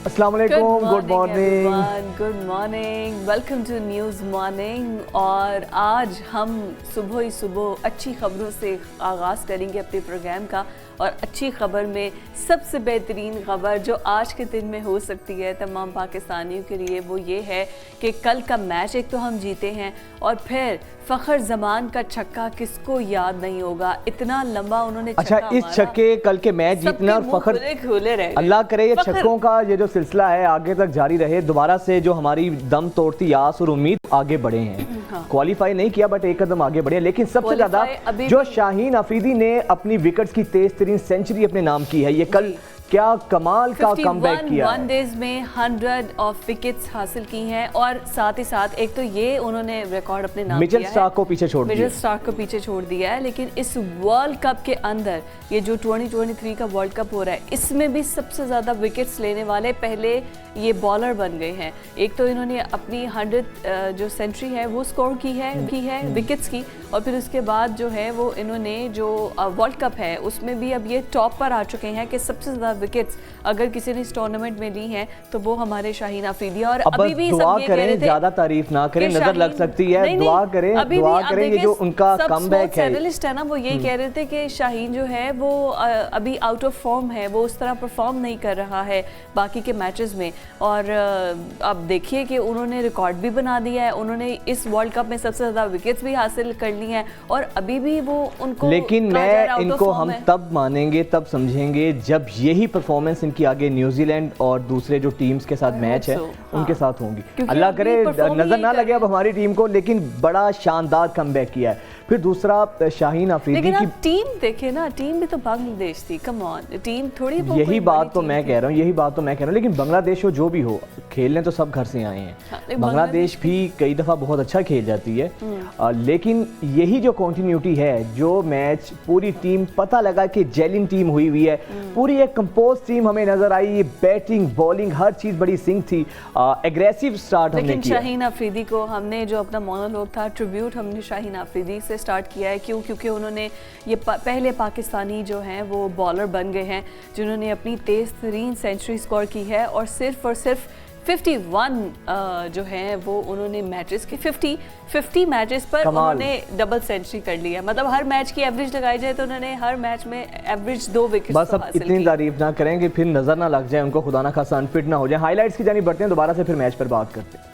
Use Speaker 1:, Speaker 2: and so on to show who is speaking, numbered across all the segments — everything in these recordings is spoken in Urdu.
Speaker 1: السلام علیکم، good morning,
Speaker 2: good morning, welcome to news morning. اور آج ہم صبح اچھی خبروں سے آغاز کریں گے اپنے پروگرام کا، اور اچھی خبر میں سب سے بہترین خبر جو آج کے دن میں ہو سکتی ہے تمام پاکستانیوں کے لیے وہ یہ ہے کہ کل کا میچ ایک تو ہم جیتے ہیں، اور پھر فخر زمان کا چھکا کس کو یاد نہیں ہوگا، اتنا لمبا انہوں نے
Speaker 1: اچھا اس چھکے کل کے میچ جیتنا اور فخر
Speaker 2: کھولے رہے،
Speaker 1: اللہ کرے یہ چھکوں کا یہ جو سلسلہ ہے آگے تک جاری رہے، دوبارہ سے جو ہماری دم توڑتی آس اور امید آگے بڑھے ہیں، کوالیفائی نہیں کیا بٹ ایک قدم آگے بڑھے، لیکن سب سے زیادہ جو شاہین افریدی نے اپنی وکٹس کی تیز ترین سینچری اپنے نام کی ہے، یہ کل کیا کمال کا کم بیک کیا ہے،
Speaker 2: 51 ڈیز میں 100 آف وکٹس حاصل کی ہیں، اور ساتھ ہی ساتھ ایک تو یہ انہوں نے ریکارڈ اپنے نام کیا ہے،
Speaker 1: مچل سٹارک کو پیچھے چھوڑ دیا،
Speaker 2: مچل سٹارک کو پیچھے چھوڑ دیا ہے، لیکن اس ورلڈ کپ کے اندر یہ جو 2023 کا ورلڈ کپ ہو رہا ہے اس میں بھی سب سے زیادہ وکٹس لینے والے پہلے یہ بالر بن گئے ہیں۔ ایک تو انہوں نے اپنی 100 جو سینچری ہے وہ سکور کی ہے وکٹس کی، اور پھر اس کے بعد جو ہے وہ انہوں نے جو ورلڈ کپ ہے اس میں بھی اب یہ ٹاپ پر آ چکے ہیں کہ سب سے زیادہ وکٹس اگر کسی نے اس ٹورنامنٹ میں لی ہیں تو وہ ہمارے شاہین افریدی، اور ابھی بھی
Speaker 1: دعا کریں، زیادہ تعریف نہ کریں، نظر لگ سکتی ہے، دعا کریں یہ جو ان کا کم بیک ہے،
Speaker 2: اینالسٹ ہے نا وہ یہی کہہ رہے تھے کہ شاہین جو ہے وہ ابھی آؤٹ آف فارم ہے، وہ اس طرح پرفارم نہیں کر رہا ہے باقی کے میچز میں، اور اب دیکھیے کہ انہوں نے ریکارڈ بھی بنا دیا ہے، انہوں نے اس ورلڈ کپ میں سب سے زیادہ وکٹس بھی حاصل کر لی ہیں، اور ابھی بھی وہ ان کو،
Speaker 1: لیکن میں ان کو ہم تب مانیں گے تب سمجھیں گے جب یہی پرفارمنس ان کی آگے نیوزی لینڈ اور دوسرے جو ٹیمز کے ساتھ میچ ہے ان کے ساتھ ہوں گی، اللہ کرے نظر نہ لگے اب ہماری ٹیم کو، لیکن بڑا شاندار کم بیک کیا ہے۔ پھر دوسرا شاہین افریدی کی،
Speaker 2: لیکن ٹیم دیکھیں نا، ٹیم بھی تو بنگلہ دیش تھی، کم آن، ٹیم تھوڑی،
Speaker 1: یہی بات تو میں کہہ رہا ہوں، لیکن بنگلہ دیش ہو جو بھی ہو، کھیلنے تو سب گھر سے آئے ہیں، بنگلہ دیش بھی کئی دفعہ بہت اچھا کھیل جاتی ہے، لیکن یہی جو کنٹینیوٹی ہے، جو میچ پوری ٹیم پتہ لگا کہ جیلنگ ٹیم ہوئی ہے، پوری ایک کمپوز ٹیم ہمیں نظر آئی، یہ بیٹنگ بالنگ ہر چیز بڑی سنک تھی، ایگریسو سٹارٹ ہم نے کیا۔
Speaker 2: لیکن شاہین افریدی کو ہم نے جو اپنا مونولوگ تھا ٹریبیوٹ ہم نے شاہین افریدی سے سٹارٹ کیا ہے، کیونکہ انہوں نے یہ پہلے پاکستانی جو ہیں وہ بالر بن گئے ہیں جنہوں نے اپنی تیز ترین سینچری سکور کی ہے، اور صرف 51 جو ہیں وہ انہوں نے میچز کی، 50 میچز پر انہوں نے ڈبل سینچری کر لی ہے، مطلب ہر میچ کی ایوریج لگائی جائے تو انہوں نے ہر میچ میں ایوریج 2 وکٹس
Speaker 1: بس اب اتنی تعریف نہ کریں کہ پھر نظر نہ لگ جائے ان کو، خدا نہ خاصا انفٹ نہ ہو جائے۔ ہائی لائٹس کی جانب بڑھتے ہیں، دوبارہ سے پھر میچ پر بات کرتے ہیں۔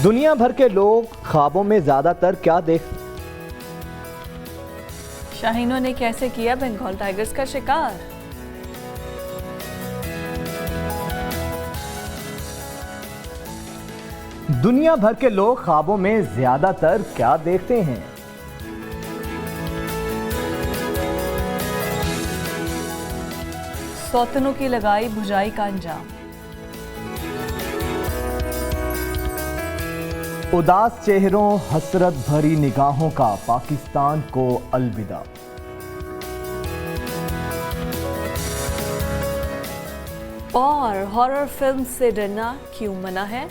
Speaker 1: دنیا بھر کے لوگ خوابوں میں زیادہ تر کیا دیکھ،
Speaker 2: شاہینوں نے کیسے کیا بنگال ٹائیگرز کا شکار؟
Speaker 1: دنیا بھر کے لوگ خوابوں میں زیادہ تر کیا دیکھتے ہیں؟
Speaker 2: سوتنوں کی لگائی بھجائی کا انجام،
Speaker 1: اداس چہروں حسرت بھری نگاہوں کا پاکستان کو الوداع،
Speaker 2: اور ہارر فلم سے ڈرنا کیوں منع ہے؟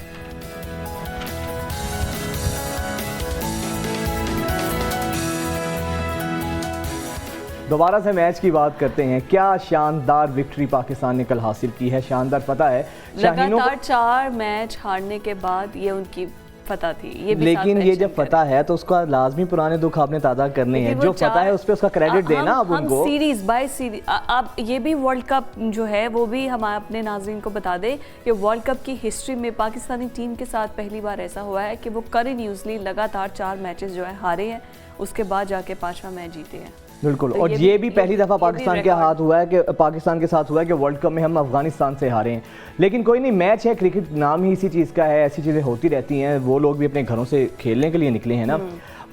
Speaker 1: دوبارہ سے میچ کی بات کرتے ہیں، کیا شاندار وکٹری پاکستان نے کل حاصل کی ہے، شاندار فتح ہے،
Speaker 2: لگاتار 4 میچ ہارنے کے بعد یہ ان کی فتح تھی، یہ بھی
Speaker 1: لیکن یہ جب فتح ہے تو اس کا لازمی پرانے دکھ آپ نے تازہ کرنے ہیں، جو فتح ہے اس پہ اس کا کریڈٹ دینا اب ان کو،
Speaker 2: سیریز بائی سیریز۔ اب یہ بھی ورلڈ کپ جو ہے وہ بھی ہم اپنے ناظرین کو بتا دیں کہ ورلڈ کپ کی ہسٹری میں پاکستانی ٹیم کے ساتھ پہلی بار ایسا ہوا ہے کہ وہ کنٹینیوسلی لگاتار 4 میچز جو ہے ہارے ہیں، اس کے بعد جا کے 5واں میچ جیتے ہیں۔
Speaker 1: بالکل، اور یہ بھی پہلی دفعہ پاکستان کے ہاتھ ہوا ہے کہ پاکستان کے ساتھ ہوا ہے کہ ورلڈ کپ میں ہم افغانستان سے ہارے ہیں، لیکن کوئی نہیں، میچ ہے، کرکٹ نام ہی اسی چیز کا ہے، ایسی چیزیں ہوتی رہتی ہیں، وہ لوگ بھی اپنے گھروں سے کھیلنے کے لیے نکلے ہیں نا،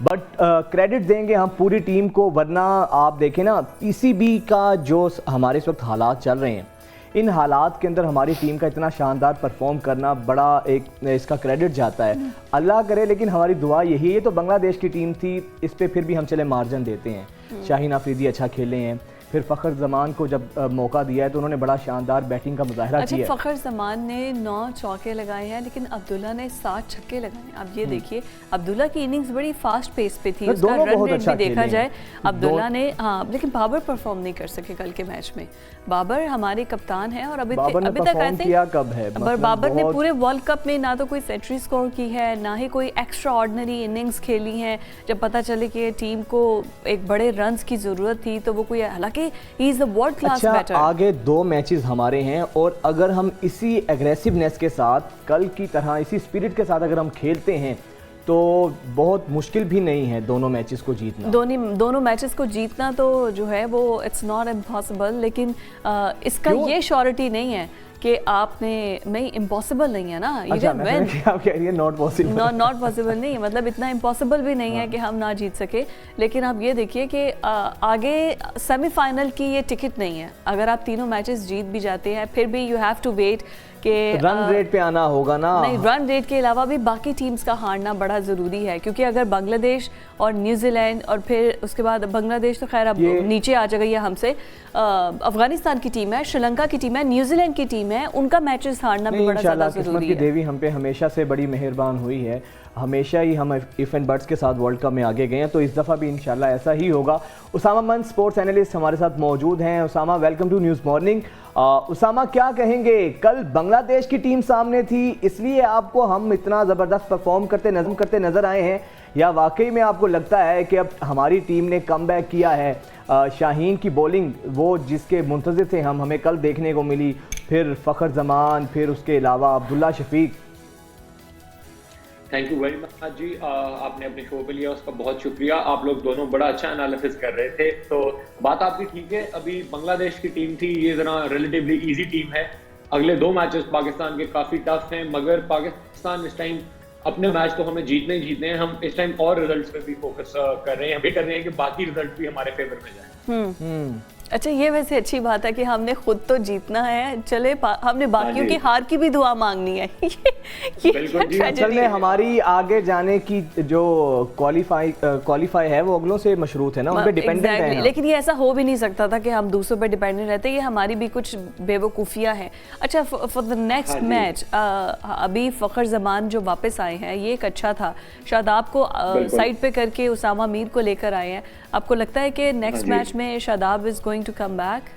Speaker 1: بٹ کریڈٹ دیں گے ہم پوری ٹیم کو، ورنہ آپ دیکھیں نا پی سی بی کا جو ہمارے اس وقت حالات چل رہے ہیں، ان حالات کے اندر ہماری ٹیم کا اتنا شاندار پرفارم کرنا بڑا ایک اس کا کریڈٹ جاتا ہے، اللہ کرے، لیکن ہماری دعا یہی ہے، یہ تو بنگلہ دیش کی ٹیم تھی، اس پہ پھر بھی ہم چلے مارجن دیتے ہیں، شاہین افریدی اچھا کھیلے ہیں، پھر فخر زمان کو جب موقع دیا ہے تو انہوں نے بڑا شاندار بیٹنگ کا مظاہرہ
Speaker 2: اچھا
Speaker 1: کیا ہے.
Speaker 2: فخر زمان نے 9 چوکے لگائے ہیں لیکن عبداللہ نے 7 چھکے لگائے ہیں. اب یہ دیکھیے عبداللہ کی اننگز بڑی فاسٹ پیس پہ تھی, اس کا رن ریٹ بھی دیکھا جائے عبداللہ نے, ہاں لیکن بابر پرفارم نہیں کر سکے کل کے میچ میں. بابر ہمارے کپتان ہیں اور ابھی تک آئی تھنک بابر نے پورے ورلڈ کپ میں نہ تو کوئی سینچری سکور کی ہے نہ ہی کوئی ایکسٹرا آرڈنری اننگز کھیلی ہیں. جب پتہ چلے کہ ٹیم کو ایک بڑے رنز کی ضرورت تھی تو وہ کوئی, حالانکہ ہی از اے ورلڈ کلاس بیٹر.
Speaker 1: آگے 2 میچز ہمارے ہیں اور اگر ہم اسی ایگریسونیس کے ساتھ کل کی طرح اسی اسپرٹ کے ساتھ اگر ہم کھیلتے ہیں تو بہت مشکل بھی نہیں ہے دونوں میچز کو جیتنا.
Speaker 2: دونوں میچز کو جیتنا تو جو ہے وہ اٹس ناٹ امپاسبل, لیکن اس کا یہ شیورٹی نہیں ہے کہ آپ نے, نہیں امپاسبل نہیں ہے نا,
Speaker 1: آپ کہہ رہی ہیں ناٹ
Speaker 2: پاسبل نہیں ہے, مطلب اتنا امپاسبل بھی نہیں ہے کہ ہم نہ جیت سکے. لیکن آپ یہ دیکھیے کہ آگے سیمی فائنل کی یہ ٹکٹ نہیں ہے. اگر آپ تینوں میچز جیت بھی جاتے ہیں پھر بھی یو ہیو ٹو ویٹ کہ
Speaker 1: رن ریٹ پہ آنا ہوگا نا.
Speaker 2: نہیں, رن ریٹ کے علاوہ بھی باقی ٹیمز کا ہارنا بڑا ضروری ہے, کیونکہ اگر بنگلہ دیش اور نیوزی لینڈ اور پھر اس کے بعد بنگلہ دیش تو خیر اب نیچے آ جائے گی ہم سے, افغانستان کی ٹیم ہے, شری لنکا کی ٹیم ہے, نیوزی لینڈ کی ٹیم ہے, ان کا میچز ہارنا بھی بڑا زیادہ ضروری ہے.
Speaker 1: قسمت کی دیوی ہم پہ ہمیشہ سے بڑی مہربان ہوئی ہے, ہمیشہ ہی ہم ایف اینڈ برڈز کے ساتھ ورلڈ کپ میں آگے گئے ہیں, تو اس دفعہ بھی انشاءاللہ ایسا ہی ہوگا. اسامہ مند سپورٹس اینالسٹ ہمارے ساتھ موجود ہیں. Osama welcome to news morning. Osama کیا کہیں گے, کل بنگلہ دیش کی ٹیم سامنے تھی اس لیے آپ کو ہم اتنا زبردست پرفارم کرتے نظر آئے ہیں, یا واقعی میں آپ کو لگتا ہے کہ اب ہماری ٹیم نے کم بیک کیا ہے؟ شاہین کی بولنگ وہ جس کے منتظر تھے ہمیں کل دیکھنے کو ملی, پھر فخر زمان, پھر اس کے علاوہ عبداللہ شفیق.
Speaker 3: تھینک یو ویری مچ جی, آپ نے اپنے شو پہ لیا اس کا بہت شکریہ. آپ لوگ دونوں بڑا اچھا انالیسس کر رہے تھے, تو بات آپ کی ٹھیک ہے. ابھی بنگلہ دیش کی ٹیم تھی, یہ ذرا ریلیٹیولی ایزی ٹیم ہے. اگلے 2 میچز پاکستان کے کافی ٹف ہیں, مگر پاکستان اس ٹائم اپنے میچ تو ہمیں جیتنے ہی جیتنے ہیں. ہم اس ٹائم اور ریزلٹس پہ بھی فوکس کر رہے ہیں, ہم یہ کر رہے ہیں کہ باقی ریزلٹ بھی ہمارے فیور میں جائیں.
Speaker 2: اچھا, یہ ویسے اچھی بات ہے کہ ہم نے خود تو جیتنا ہے, چلے ہم نے باقیوں کی ہار کی بھی دعا مانگنی ہے.
Speaker 1: اصل میں ہماری آگے جانے کی جو کوالیفائی ہے وہ اگلوں سے مشروط ہے نا, ان پہ ڈیپینڈنٹ ہے.
Speaker 2: لیکن یہ ایسا ہو بھی نہیں سکتا تھا کہ ہم دوسروں پہ ڈیپینڈنٹ رہتے, یہ ہماری بھی کچھ بے وقوفیاں ہیں. اچھا, فار دا نیکسٹ میچ ابھی فخر زمان جو واپس آئے ہیں یہ ایک اچھا تھا, شاداب کو سائڈ پہ کر کے اسامہ میر کو لے کر آئے ہیں. آپ کو لگتا ہے کہ نیکسٹ میچ میں Shadab is going to come back?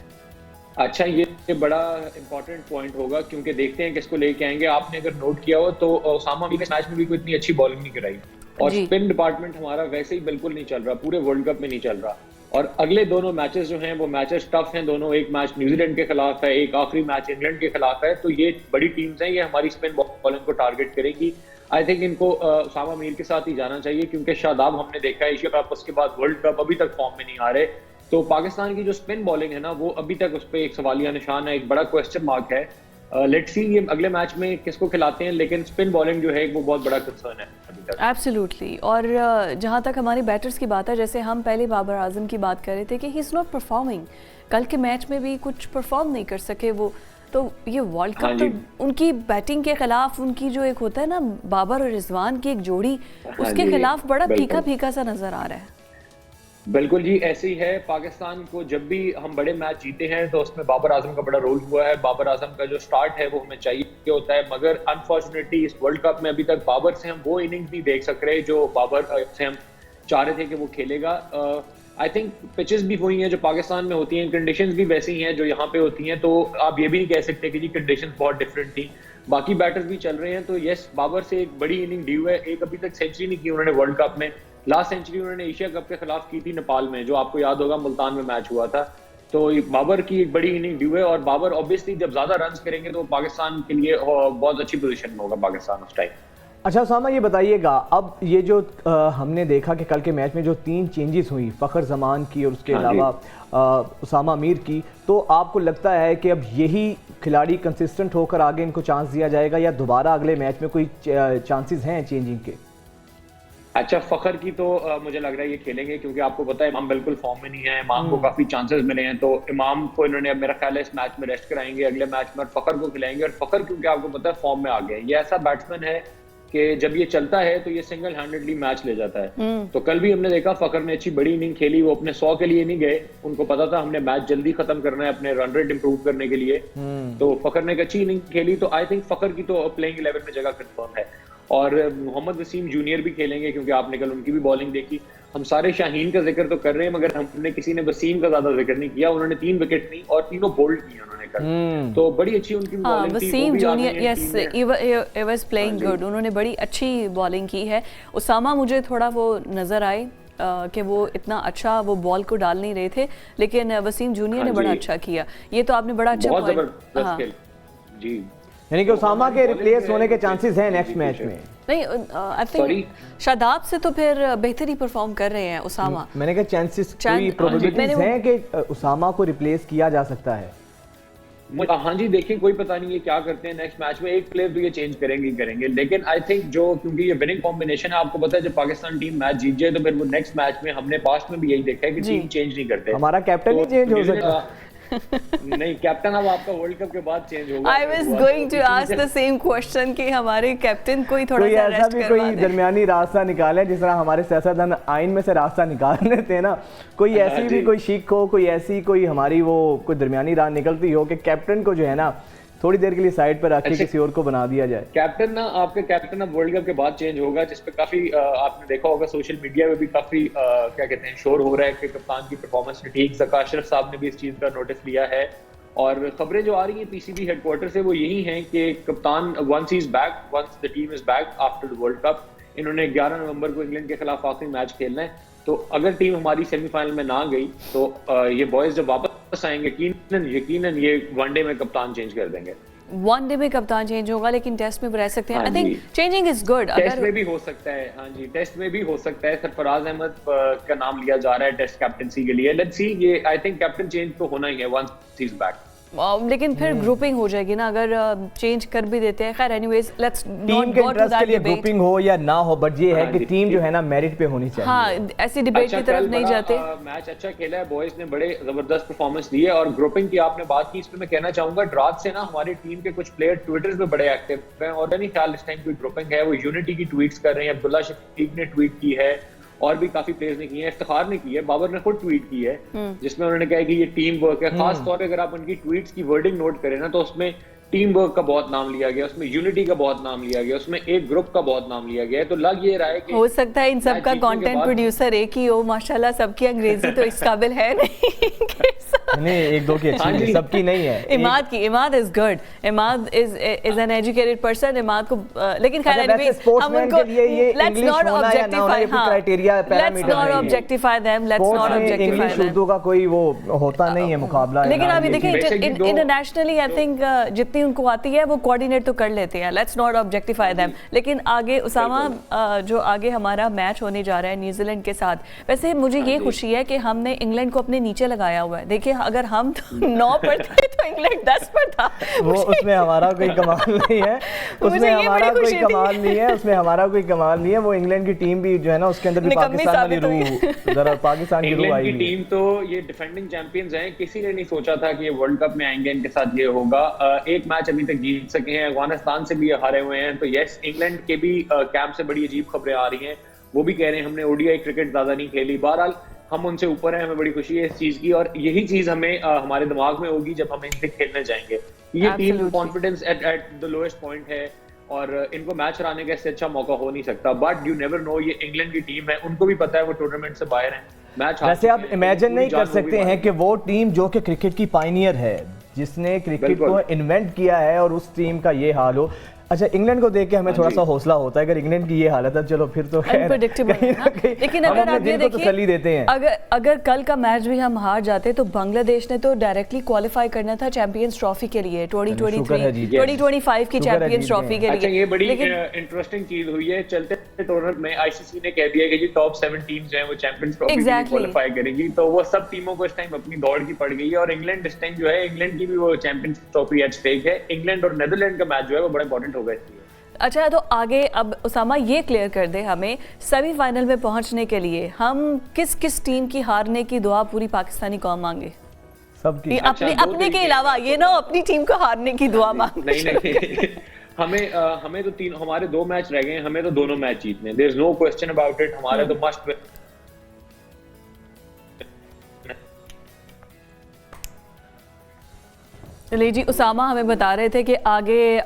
Speaker 3: اچھا, یہ بڑا امپورٹنٹ پوائنٹ ہوگا کیونکہ دیکھتے ہیں کس کو لے کے آئیں گے. آپ نے اگر نوٹ کیا ہو تو اسامہ میر اس میچ میں بھی کوئی اتنی اچھی بالنگ نہیں کرائی, اور اسپن ڈپارٹمنٹ ہمارا ویسے ہی بالکل نہیں چل رہا, پورے ورلڈ کپ میں نہیں چل رہا. اور اگلے دونوں میچز جو ہیں وہ میچز ٹف ہیں دونوں. ایک میچ نیوزی لینڈ کے خلاف ہے, ایک آخری میچ انگلینڈ کے خلاف ہے. تو یہ بڑی ٹیمز ہیں, یہ ہماری اسپن بالنگ کو ٹارگٹ کرے گی. آئی تھنک ان کو اسامہ میر کے ساتھ ہی جانا چاہیے, کیونکہ شاداب ہم نے دیکھا ہے ایشیا کپ اس کے بعد ورلڈ کپ ابھی تک فارم میں نہیں آ رہے. تو پاکستان کی جو اسپن بالنگ ہے نا وہ ابھی تک اس پہ ایک سوالیہ نشان ہے, ایک بڑا کوسچن مارک ہے. لیٹس سی یہ اگلے میچ میں کس کو کھلاتے ہیں, لیکن اسپن بالنگ جو ہے وہ بہت بڑا کنسرن ہے ابھی تک.
Speaker 2: ایبسلیوٹلی. اور جہاں تک ہماری بیٹرز کی بات ہے, جیسے ہم پہلے بابر اعظم کی بات کر رہے تھے کہ ہی از ناٹ پرفارمنگ, کل کے میچ میں بھی کچھ پرفارم نہیں کر سکے وہ. تو یہ ورلڈ کپ تو ان کی بیٹنگ کے خلاف, ان کی جو ایک ہوتا ہے نا بابر اور رضوان کی ایک جوڑی, اس کے خلاف بڑا پھیکا پھیکا سا نظر آ رہا ہے.
Speaker 3: بالکل جی, ایسے ہی ہے. پاکستان کو جب بھی ہم بڑے میچ جیتے ہیں تو اس میں بابر اعظم کا بڑا رول ہوا ہے. بابر اعظم کا جو سٹارٹ ہے وہ ہمیں چاہیے ہوتا ہے, مگر انفارچونیٹلی اس ورلڈ کپ میں ابھی تک بابر سے ہم وہ اننگز نہیں دیکھ سک رہے جو بابر سے ہم چاہ رہے تھے کہ وہ کھیلے گا. آئی تھنک پچز بھی وہی ہیں جو پاکستان میں ہوتی ہیں, کنڈیشنز بھی ویسی ہی ہیں جو یہاں پہ ہوتی ہیں, تو آپ یہ بھی نہیں کہہ سکتے کہ جی کنڈیشنز بہت ڈفرینٹ تھیں. باقی بیٹرز بھی چل رہے ہیں, تو یس بابر سے ایک بڑی اننگ ڈیو ہے. ایک ابھی تک سینچری نہیں کی انہوں نے ورلڈ کپ میں, لاسٹ سینچری انہوں نے ایشیا کپ کے خلاف کی تھی نیپال میں, جو آپ کو یاد ہوگا ملتان میں میچ ہوا تھا. تو بابر کی ایک بڑی اننگ ڈیو ہے, اور بابر اوبیسلی جب زیادہ رنز کریں گے تو پاکستان کے لیے بہت اچھی پوزیشن میں ہوگا پاکستان اس ٹائم.
Speaker 1: اچھا اسامہ, یہ بتائیے گا اب یہ جو ہم نے دیکھا کہ کل کے میچ میں جو 3 چینجز ہوئی, فخر زمان کی اور اس کے علاوہ اسامہ میر کی, تو آپ کو لگتا ہے کہ اب یہی کھلاڑی کنسسٹنٹ ہو کر آگے ان کو چانس دیا جائے گا, یا دوبارہ اگلے میچ میں کوئی چانسز ہیں چینجنگ کے؟
Speaker 3: اچھا, فخر کی تو مجھے لگ رہا ہے یہ کھیلیں گے, کیونکہ آپ کو پتا ہے امام بالکل فارم میں نہیں ہے. امام کو کافی چانسز ملے ہیں, تو امام کو انہوں نے میرا خیال ہے اس میچ میں ریسٹ کرائیں گے, اگلے میچ میں فخر کو کھلائیں گے. اور فخر کیونکہ آپ کو پتا ہے فارم میں آ گئے, یہ ایسا بیٹسمین ہے کہ کہ جب یہ چلتا ہے تو یہ سنگل ہینڈڈلی میچ لے جاتا ہے. تو کل بھی ہم نے دیکھا فخر نے اچھی بڑی اننگ کھیلی, وہ اپنے 100 کے لیے نہیں گئے, ان کو پتا تھا ہم نے میچ جلدی ختم کرنا ہے اپنے رن ریٹ امپروو کرنے کے لیے. تو فخر نے ایک اچھی اننگ کھیلی. تو آئی تھنک فخر کی تو پلینگ 11 میں جگہ کنفرم ہے. اور محمد وسیم جونیئر بھی کھیلیں گے کیونکہ آپ نے کل ان کی بھی بالنگ دیکھی. ہم سارے شاہین کا ذکر تو کر رہے ہیں مگر ہم نے کسی نے وسیم کا زیادہ ذکر نہیں کیا. انہوں نے 3 وکٹ لی اور تینوں بولڈ کیے انہوں نے کل, تو بڑی اچھی ان کی بالنگ تھی.
Speaker 2: Waseem junior yes he was playing good, انہوں نے بڑی اچھی بالنگ کی ہے. اسامہ مجھے تھوڑا وہ نظر آئے کہ وہ اتنا اچھا وہ بال کو ڈال نہیں رہے تھے, لیکن وسیم جونیئر نے بڑا اچھا کیا. یہ تو آپ نے بڑا اچھا
Speaker 3: بہت زبردست کھیل. جی
Speaker 1: یعنی کہ اسامہ کے ریپلیس ہونے کے چانسز ہیں نیکسٹ میچ میں.
Speaker 2: نہیں آئی تھنک شاداب سے تو پھر بہتر ہی پرفارم کر رہے ہیں اسامہ.
Speaker 1: میں نے کہا چانسز کوئی پروبیبلٹیز ہیں کہ اسامہ کو ریپلیس کیا جا سکتا ہے.
Speaker 3: ہاں جی دیکھیں کوئی پتہ نہیں ہے کیا کرتے ہیں نیکسٹ میچ میں. ایک پلیئر تو یہ چینج کریں گے لیکن آئی تھنک جو کیونکہ یہ وننگ کمبینیشن ہے, آپ کو پتا ہے جب پاکستان ٹیم میچ جیت جائے تو پھر وہ نیکسٹ میچ میں ہم نے پاسٹ میں بھی یہی دیکھا ہے کہ ٹیم چینج نہیں کرتے.
Speaker 1: ہمارا کیپٹن ہی چینج ہو سکتا
Speaker 3: نہیں, کیپٹن اب آپ کا ورلڈ کپ کے بعد چینج ہوگا.
Speaker 2: I was going to ask the same question کہ ہمارے کیپٹن کوئی تھوڑا سا ریسٹ کروا دیں,
Speaker 1: کوئی درمیانی راستہ نکالے جس طرح ہمارے سیاستدان آئین میں سے راستہ نکال لیتے ہیں نا. کوئی ایسی بھی کوئی شیخ ہو, کوئی ایسی کوئی ہماری وہ کوئی درمیانی راہ نکلتی ہو کہ کیپٹن کو جو ہے نا تھوڑی دیر کے لیے سائڈ پر رکھ کے کسی اور کو بنا دیا جائے.
Speaker 3: کیپٹن نا آپ کے کیپٹن اب ورلڈ کپ کے بعد چینج ہوگا, جس پہ کافی آپ نے دیکھا ہوگا سوشل میڈیا میں بھی کافی کیا کہتے ہیں شور ہو رہا ہے کہ کپتان کی پرفارمنس نے ٹھیک. ذکا اشرف صاحب نے بھی اس چیز کا نوٹس لیا ہے اور خبریں جو آ رہی ہیں P C B headquarter سے وہ یہی ہیں کہ کپتان once he is back, once the team is back after the world cup. انہوں نے 11 نومبر کو انگلینڈ کے خلاف آخری میچ کھیلنا ہے, تو اگر ٹیم ہماری سیمی فائنل میں نہ گئی تو یہ بوائز جب واپس آئیں گے یقیناً یہ ون ڈے میں کپتان چینج کر دیں گے.
Speaker 2: ون ڈے میں کپتان چینج ہوگا لیکن ٹیسٹ میں بھی رہ سکتے ہیں. I think changing is good.
Speaker 3: Test میں بھی ہو سکتا ہے. ہاں جی ٹیسٹ میں بھی ہو سکتا ہے. سرفراز احمد کا نام لیا جا رہا ہے ٹیسٹ کیپٹنسی کے لیے. لیٹس سی, یہ آئی تھنک کیپٹن چینج تو ہونا ہی ہے ونس ہی از بیک.
Speaker 2: لیکن پھر گروپنگ ہو جائے گی نا اگر چینج کر بھی دیتے ہیں. خیر اینی ویز لیٹس
Speaker 1: ٹیم کے انٹرسٹ کے لیے گروپنگ ہو یا نہ ہو, بٹ یہ ہے کہ ٹیم جو ہے نا میرٹ پہ ہونی چاہیے.
Speaker 2: ہاں ایسی ڈیبیٹ کی طرف نہیں جاتے.
Speaker 3: میچ اچھا کھیلا ہے, بوائز نے بڑے زبردست پرفارمنس دی ہے. اور گروپنگ کی آپ نے بات کی, اس پہ میں کہنا چاہوں گا ڈرات سے نا ہماری ٹیم کے کچھ پلیئر ٹویٹر پہ بڑے ایکٹیو ہیں اور نہیں خیال اس ٹائم کوئی گروپنگ ہے وہ یونٹی کی ٹویٹس کر رہے ہیں. عبداللہ شفیق نے ٹویٹ کی ہے اور بھی کافی پلیئرز نے کی ہے. افتخار نے کی ہے, بابر نے خود ٹویٹ کی ہے جس میں انہوں نے کہا کہ یہ ٹیم ورک ہے. خاص طور پہ اگر آپ ان کی ٹویٹس کی ورڈنگ نوٹ کریں نا تو اس میں ٹیم ورک کا بہت نام لیا گیا, اس میں یونٹی کا بہت نام لیا گیا, اس میں ایک گروپ کا بہت نام لیا گیا ہے. تو لگ یہ رہا ہے کہ
Speaker 2: ہو سکتا ہے ان سب کا کنٹینٹ پروڈیوسر ایک ہی ہو. ماشاءاللہ سب کی انگریزی تو اس قابل ہے
Speaker 1: نہیں, ایک دو کی اچھی ہے, سب کی نہیں ہے.
Speaker 2: اماد is good, Imad is an educated person. اماد کو لیکن خیر
Speaker 1: ہم ان کو let's not
Speaker 2: objectify them, let's not objectify them.
Speaker 1: Urdu کا کوئی وہ ہوتا نہیں ہے مقابلہ.
Speaker 2: لیکن آپ یہ دیکھیں انٹرنیشنلی آئی تھنک جتنی ان کو آتی ہے وہ کوآرڈینیٹ تو کر لیتے ہیں. Let's not objectify them. لیکن آگے اسامہ جو آگے ہمارا میچ ہونے جا رہا ہے نیوزی لینڈ کے ساتھ, ویسے مجھے یہ خوشی ہے کہ ہم نے انگلینڈ کو اپنے نیچے لگایا ہوا ہے. دیکھیں اگر ہم 9 پر تھے تو انگلینڈ 10 پر تھا.
Speaker 1: وہ اس میں ہمارا کوئی کمال نہیں ہے, اس میں ہمارا کوئی کمال نہیں ہے, اس میں ہمارا کوئی کمال نہیں ہے. وہ انگلینڈ کی ٹیم بھی جو ہے نا اس کے اندر بھی پاکستان والی روح, ذرا پاکستان کی روح آئی.
Speaker 3: انگلینڈ کی ٹیم تو یہ ڈیفینڈنگ چیمپئنز ہیں, کسی نے نہیں سوچا تھا کہ یہ ورلڈ کپ میں آئیں گے, ان کے ساتھ یہ ہوگا. ایک میچ ابھی تک جیت سکے ہیں, افغانستان سے بھی ہارے ہوئے ہیں. تو یس انگلینڈ کے بھی کیمپ سے بڑی عجیب خبریں آ رہی ہیں, وہ بھی کہہ رہے ہیں ہم نے ODI کرکٹ زیادہ نہیں کھیلی. بہرحال ہم ان سے اوپر ہیں, ہمیں بڑی خوشی ہے اس چیز کی, اور یہی چیز ہمیں ہمارے دماغ میں ہوگی جب ہم ان سے کھیلنے جائیں گے. یہ team confidence at the lowest point ہے اور ان کو میچ ہرانے کا اس سے اچھا موقع ہو نہیں سکتا. بٹ یو نیور نو, یہ انگلینڈ کی ٹیم ہے, ان کو بھی پتا ہے وہ ٹورنامنٹ سے باہر ہیں.
Speaker 1: ویسے آپ امیجن نہیں کر سکتے ہیں کہ وہ ٹیم جو کہ کرکٹ کی پائنیئر ہے, جس نے کرکٹ کو انوینٹ کیا ہے, اور اس ٹیم کا یہ حال ہو. اچھا انگلینڈ کو دیکھ کے ہمیں تھوڑا سا حوصلہ ہوتا ہے, اگر انگلینڈ کی یہ حالت ہے چلو پھر تو
Speaker 2: لیکن اگر آپ یہ دیکھیں اگر کل کا میچ بھی ہم ہار جاتے تو بنگلہ دیش نے تو ڈائریکٹلی کوالیفائی کرنا تھا چیمپئنز ٹرافی کے لیے 2023-2025 کی چیمپئنز ٹرافی کے لیے.
Speaker 3: یہ بڑی انٹرسٹنگ چیز ہوئی ہے. چلتے ٹورنامنٹ میں ICC نے کہہ دیا کہ جی ٹاپ 7 ٹیمز ہیں وہ چیمپئنز ٹرافی کے لیے کوالیفائی کریں گی. تو وہ سب ٹیموں کو اس ٹائم اپنی دوڑ کی پڑ گئی ہے, اور انگلینڈ اس ٹائم جو ہے انگلینڈ کی بھی وہ چیمپئنز ٹرافی ایٹ اسٹیک ہے. انگلینڈ اور نیدرلینڈ کا میچ جو ہے وہ بڑا امپورٹنٹ ہوگا اس لیے.
Speaker 2: اچھا تو آگے اب اسامہ یہ کلیئر کر دے ہمیں, سیمی فائنل میں پہنچنے کے لیے ہم کس ٹیم کی ہارنے کی دعا پوری پاکستانی قوم مانگے؟
Speaker 1: سب کی
Speaker 2: اپنے کے علاوہ یہ نہ اپنی ٹیم کو ہارنے کی دعا مانگے.
Speaker 3: نہیں ہمیں تو ہمارے 2 میچ رہ گئے ہیں, ہمیں تو دونوں میچ جیتنے, دیر از نو کوسچن اباؤٹ اٹ, ہمارے تو مسٹ.
Speaker 2: چلیے جی, اسامہ ہمیں بتا رہے تھے کہ آگے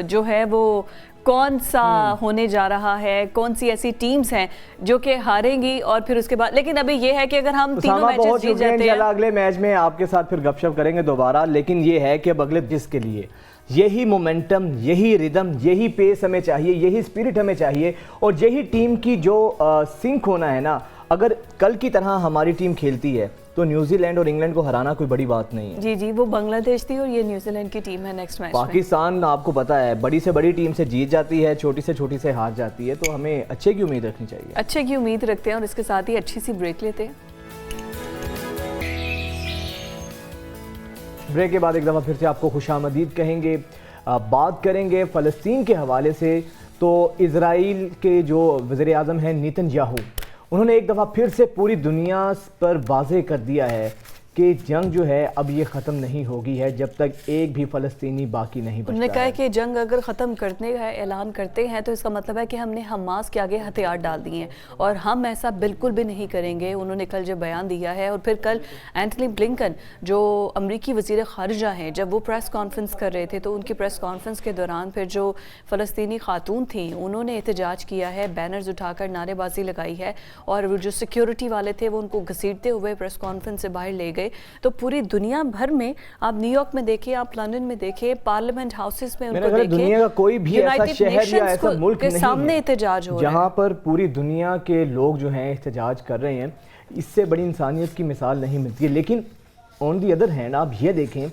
Speaker 2: جو ہے وہ کون سا ہونے جا رہا ہے, کون سی ایسی ٹیمز ہیں جو کہ ہاریں گی, اور پھر اس کے بعد لیکن ابھی یہ ہے کہ اگر ہم تینوں میچز جیت جاتے ہیں.
Speaker 1: انشاءاللہ اگلے میچ میں آپ کے ساتھ پھر گپ شپ کریں گے دوبارہ, لیکن یہ ہے کہ اب اگلے جس کے لیے یہی مومنٹم, یہی ردم, یہی پیس ہمیں چاہیے, یہی اسپرٹ ہمیں چاہیے, اور یہی ٹیم کی جو سنک ہونا ہے نا. اگر کل کی طرح ہماری ٹیم کھیلتی ہے تو نیوزی لینڈ اور انگلینڈ کو ہرانا کوئی بڑی بات نہیں ہے.
Speaker 2: جی جی, وہ بنگلہ دیش تھی اور یہ نیوزی لینڈ کی ٹیم ہے نیکسٹ میچ.
Speaker 1: پاکستان آپ کو پتا ہے بڑی سے بڑی ٹیم سے جیت جاتی ہے, چھوٹی سے چھوٹی سے ہار جاتی ہے, تو ہمیں اچھے کی امید رکھنی چاہیے.
Speaker 2: اچھے کی امید رکھتے ہیں اور اس کے ساتھ ہی اچھی سی بریک لیتے ہیں.
Speaker 1: بریک کے بعد ایک دفعہ پھر سے آپ کو خوش آمدید کہیں گے. بات کریں گے فلسطین کے حوالے سے. تو اسرائیل کے جو وزیر اعظم ہیں نیتن یاہو, انہوں نے ایک دفعہ پھر سے پوری دنیا پر واضح کر دیا ہے کہ جنگ جو ہے اب یہ ختم نہیں ہوگی ہے جب تک ایک بھی فلسطینی باقی نہیں بچتا.
Speaker 2: انہوں نے کہا کہ جنگ اگر ختم کرنے کا اعلان کرتے ہیں تو اس کا مطلب ہے کہ ہم نے حماس کے آگے ہتھیار ڈال دیے ہیں, اور ہم ایسا بالکل بھی نہیں کریں گے. انہوں نے کل جب بیان دیا ہے, اور پھر کل اینٹنی بلنکن جو امریکی وزیر خارجہ ہیں, جب وہ پریس کانفرنس کر رہے تھے تو ان کی پریس کانفرنس کے دوران پھر جو فلسطینی خاتون تھیں انہوں نے احتجاج کیا ہے, بینرز اٹھا کر نعرے بازی لگائی ہے, اور جو سیکیورٹی والے تھے وہ ان کو گھسیٹتے ہوئے پریس کانفرنس سے باہر لے گئے. تو پوری دنیا بھر میں, آپ نیو یارک میں دیکھیں, آپ لندن میں دیکھیں, پارلیمنٹ ہاؤسز میں ان کو دیکھیں,
Speaker 1: دنیا کا کوئی بھی ایسا شہر یا ایسا ملک نہیں
Speaker 2: سامنے احتجاج ہو رہا ہے
Speaker 1: جہاں پر پوری دنیا کے لوگ جو ہیں احتجاج کر رہے ہیں. اس سے بڑی انسانیت کی مثال نہیں ملتی ہے. لیکن آن دی ادر ہینڈ آپ یہ دیکھیں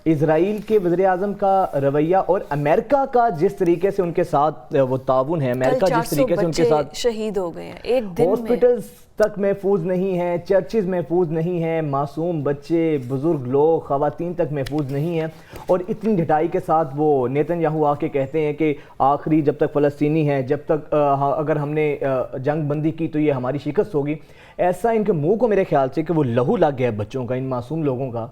Speaker 1: اسرائیل کے وزیر اعظم کا رویہ اور امریکہ کا جس طریقے سے ان کے ساتھ وہ تعاون ہے, امریکہ جس طریقے سے ان کے ساتھ
Speaker 2: شہید ہو گئے ہیں ایک دن میں,
Speaker 1: ہاسپٹلز تک محفوظ نہیں ہیں, چرچز محفوظ نہیں ہیں, معصوم بچے, بزرگ لوگ, خواتین تک محفوظ نہیں ہیں, اور اتنی ڈھٹائی کے ساتھ وہ نیتن یاہو آ کے کہتے ہیں کہ آخری جب تک فلسطینی ہیں, جب تک اگر ہم نے جنگ بندی کی تو یہ ہماری شکست ہوگی. ایسا ان کے منہ کو میرے خیال سے کہ وہ لہو لگ گیا بچوں کا, ان معصوم لوگوں کا,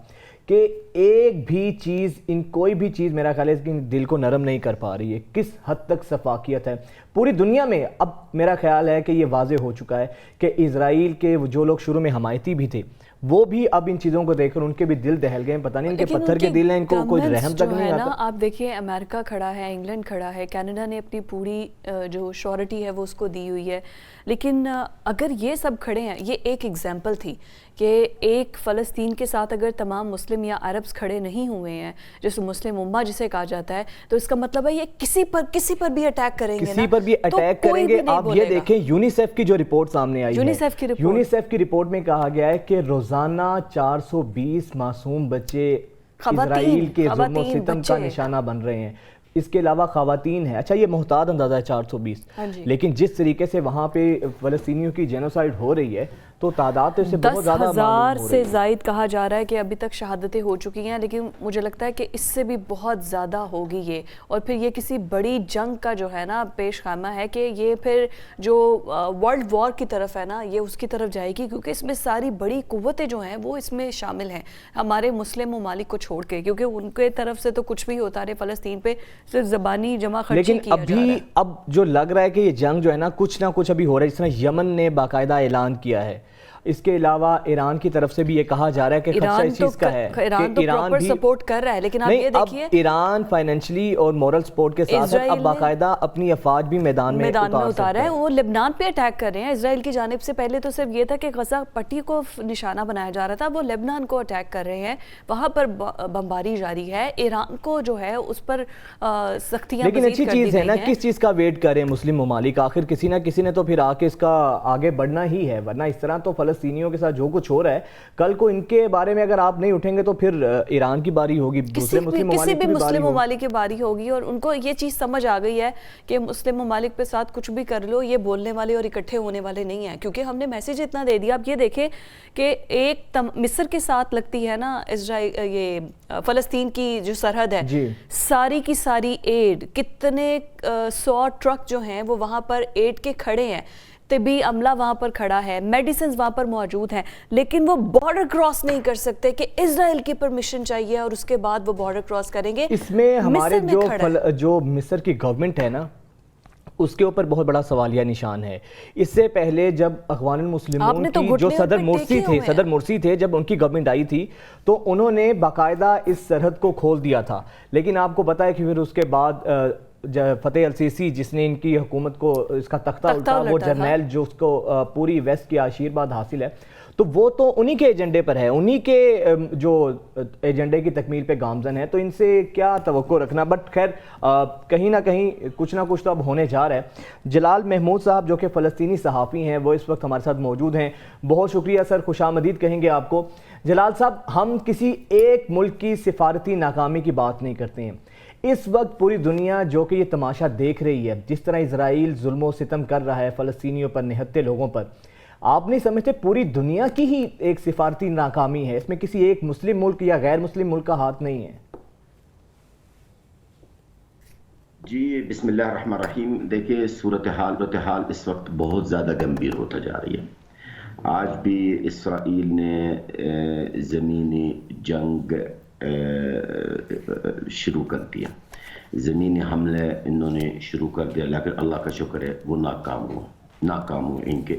Speaker 1: کہ ایک بھی چیز, ان کوئی بھی چیز میرا خیال ہے کہ دل کو نرم نہیں کر پا رہی ہے. کس حد تک سفاکیت ہے پوری دنیا میں. اب میرا خیال ہے کہ یہ واضح ہو چکا ہے کہ اسرائیل کے جو لوگ شروع میں حمایتی بھی تھے وہ بھی اب ان چیزوں کو دیکھ کر ان کے بھی دل دہل گئے. پتہ نہیں ان کے پتھر کے دل ہیں, ان کو کوئی رحم تک نہیں آتا.
Speaker 2: آپ دیکھیں امریکہ کھڑا ہے, انگلینڈ کھڑا ہے, کینیڈا نے اپنی پوری جو شورٹی ہے وہ اس کو دی ہوئی ہے, لیکن اگر یہ سب کھڑے ہیں, یہ ایک ایگزامپل تھی کہ ایک فلسطین کے ساتھ اگر تمام مسلم یا عربز کھڑے نہیں ہوئے ہیں, جیسے مسلم امہ جسے کہا جاتا ہے, تو اس کا مطلب ہے یہ کسی پر بھی اٹیک کریں گے,
Speaker 1: کسی پر بھی اٹیک کریں گے. آپ یہ دیکھیں یونیسیف کی جو رپورٹ سامنے آئی ہے, یونیسیف کی رپورٹ میں کہا گیا ہے کہ روزانہ 420 معصوم بچے اسرائیل کے ظلم و ستم کا نشانہ بن رہے ہیں. اس کے علاوہ خواتین ہیں. اچھا یہ محتاط اندازہ ہے 420, لیکن جس طریقے سے وہاں پہ فلسطینیوں کی جینوسائیڈ ہو رہی ہے تو تعداد تو اس سے بہت زیادہ
Speaker 2: 10,000 سے زائد کہا جا رہا ہے کہ ابھی تک شہادتیں ہو چکی ہیں, لیکن مجھے لگتا ہے کہ اس سے بھی بہت زیادہ ہوگی یہ, اور پھر یہ کسی بڑی جنگ کا جو ہے نا پیش خیمہ ہے کہ یہ پھر جو ورلڈ وار کی طرف ہے نا یہ اس کی طرف جائے گی, کیونکہ اس میں ساری بڑی قوتیں جو ہیں وہ اس میں شامل ہیں ہمارے مسلم ممالک کو چھوڑ کے, کیونکہ ان کے طرف سے تو کچھ بھی ہوتا رہے فلسطین پہ صرف زبانی جمع خرچی کیا جا رہا ہے.
Speaker 1: لیکن اب جو لگ رہا ہے کہ یہ جنگ جو ہے نا کچھ نہ کچھ ابھی ہو رہا ہے, جس طرح یمن نے باقاعدہ اعلان کیا ہے. اس کے علاوہ ایران کی طرف سے بھی یہ کہا جا رہا ہے کہ خدشہ اس چیز کا ہے
Speaker 2: ایران تو پراپر سپورٹ کر رہا ہے, لیکن آپ یہ دیکھیے
Speaker 1: ایران فائنینشلی اور مورل سپورٹ کے ساتھ اب باقاعدہ اپنی افواج بھی میدان میں
Speaker 2: اتارا ہے. وہ لبنان پہ اٹیک کر رہے ہیں اسرائیل کی جانب سے. پہلے تو صرف یہ تھا کہ غزہ پٹی کو نشانہ بنایا جا رہا تھا, وہ لبنان کو اٹیک کر رہے ہیں, وہاں پر بمباری جاری ہے. ایران کو جو ہے اس پر سختیاں
Speaker 1: لیکن اچھی چیز ہے نا, کس چیز کا ویٹ کر رہے ہیں مسلم ممالک, آخر کسی نہ کسی نے تو پھر آ کے اس کا آگے بڑھنا ہی ہے, ورنہ اس طرح تو فلسطینیوں کے ساتھ جو کچھ ہو رہا ہے کل کو ان کے بارے میں اگر آپ نہیں اٹھیں گے تو پھر ایران کی باری ہوگی, دوسرے مسلم
Speaker 2: ممالک کی باری ہوگی. اور ان کو یہ چیز سمجھ آ گئی ہے کہ مسلم ممالک پہ ساتھ کچھ بھی کر لو, یہ بولنے والے اور اکٹھے ہونے والے نہیں ہیں, کیونکہ ہم نے میسیج اتنا دے دیا. آپ یہ دیکھیں کہ ایک مصر کے ساتھ لگتی ہے نا یہ فلسطین کی جو سرحد ہے, ساری کی ساری ایڈ, کتنے 100 ٹرک جو ہیں وہ وہاں پر ایڈ کے کھڑے ہیں. طبی عملہ وہاں پر کھڑا ہے, میڈیسنز وہاں پر موجود ہیں, لیکن وہ بارڈر کراس نہیں کر سکتے کہ اسرائیل کی پرمیشن چاہیے اور اس کے بعد وہ بارڈر کراس کریں گے.
Speaker 1: اس میں ہمارے
Speaker 2: مصر میں
Speaker 1: جو مصر کی گورنمنٹ ہے نا, اس کے اوپر بہت بڑا سوالیہ نشان ہے. اس سے پہلے جب اخوان المسلمون کی جو صدر مرسی تھے, جب ان کی گورنمنٹ آئی تھی تو انہوں نے باقاعدہ اس سرحد کو کھول دیا تھا. لیکن آپ کو پتہ ہے کہ پھر اس کے بعد فتح السیسی جس نے ان کی حکومت کو اس کا تختہ الٹا, وہ جرنیل جو اس کو پوری ویسٹ کی آشیرواد حاصل ہے, تو وہ تو انہی کے ایجنڈے پر ہے, انہی کے جو ایجنڈے کی تکمیل پہ گامزن ہے, تو ان سے کیا توقع رکھنا. بٹ خیر کہیں نہ کہیں کچھ نہ کچھ تو اب ہونے جا رہا ہے. جلال محمود صاحب جو کہ فلسطینی صحافی ہیں, وہ اس وقت ہمارے ساتھ موجود ہیں. بہت شکریہ سر, خوش آمدید کہیں گے آپ کو. جلال صاحب, ہم کسی ایک ملک کی سفارتی ناکامی کی بات نہیں کرتے ہیں. اس وقت پوری دنیا جو کہ یہ تماشا دیکھ رہی ہے, جس طرح اسرائیل ظلم و ستم کر رہا ہے فلسطینیوں پر, نہتے لوگوں پر, آپ نہیں سمجھتے پوری دنیا کی ہی ایک سفارتی ناکامی ہے, اس میں کسی ایک مسلم ملک یا غیر مسلم ملک کا ہاتھ نہیں ہے؟
Speaker 4: جی بسم اللہ الرحمن الرحیم. دیکھیں صورتحال اس وقت بہت زیادہ گمبھیر ہوتا جا رہی ہے. آج بھی اسرائیل نے زمینی جنگ شروع کر دیا, زمینی حملے انہوں نے شروع کر دیا, لیکن اللہ کا شکر ہے وہ ناکام ہوئے ان کے.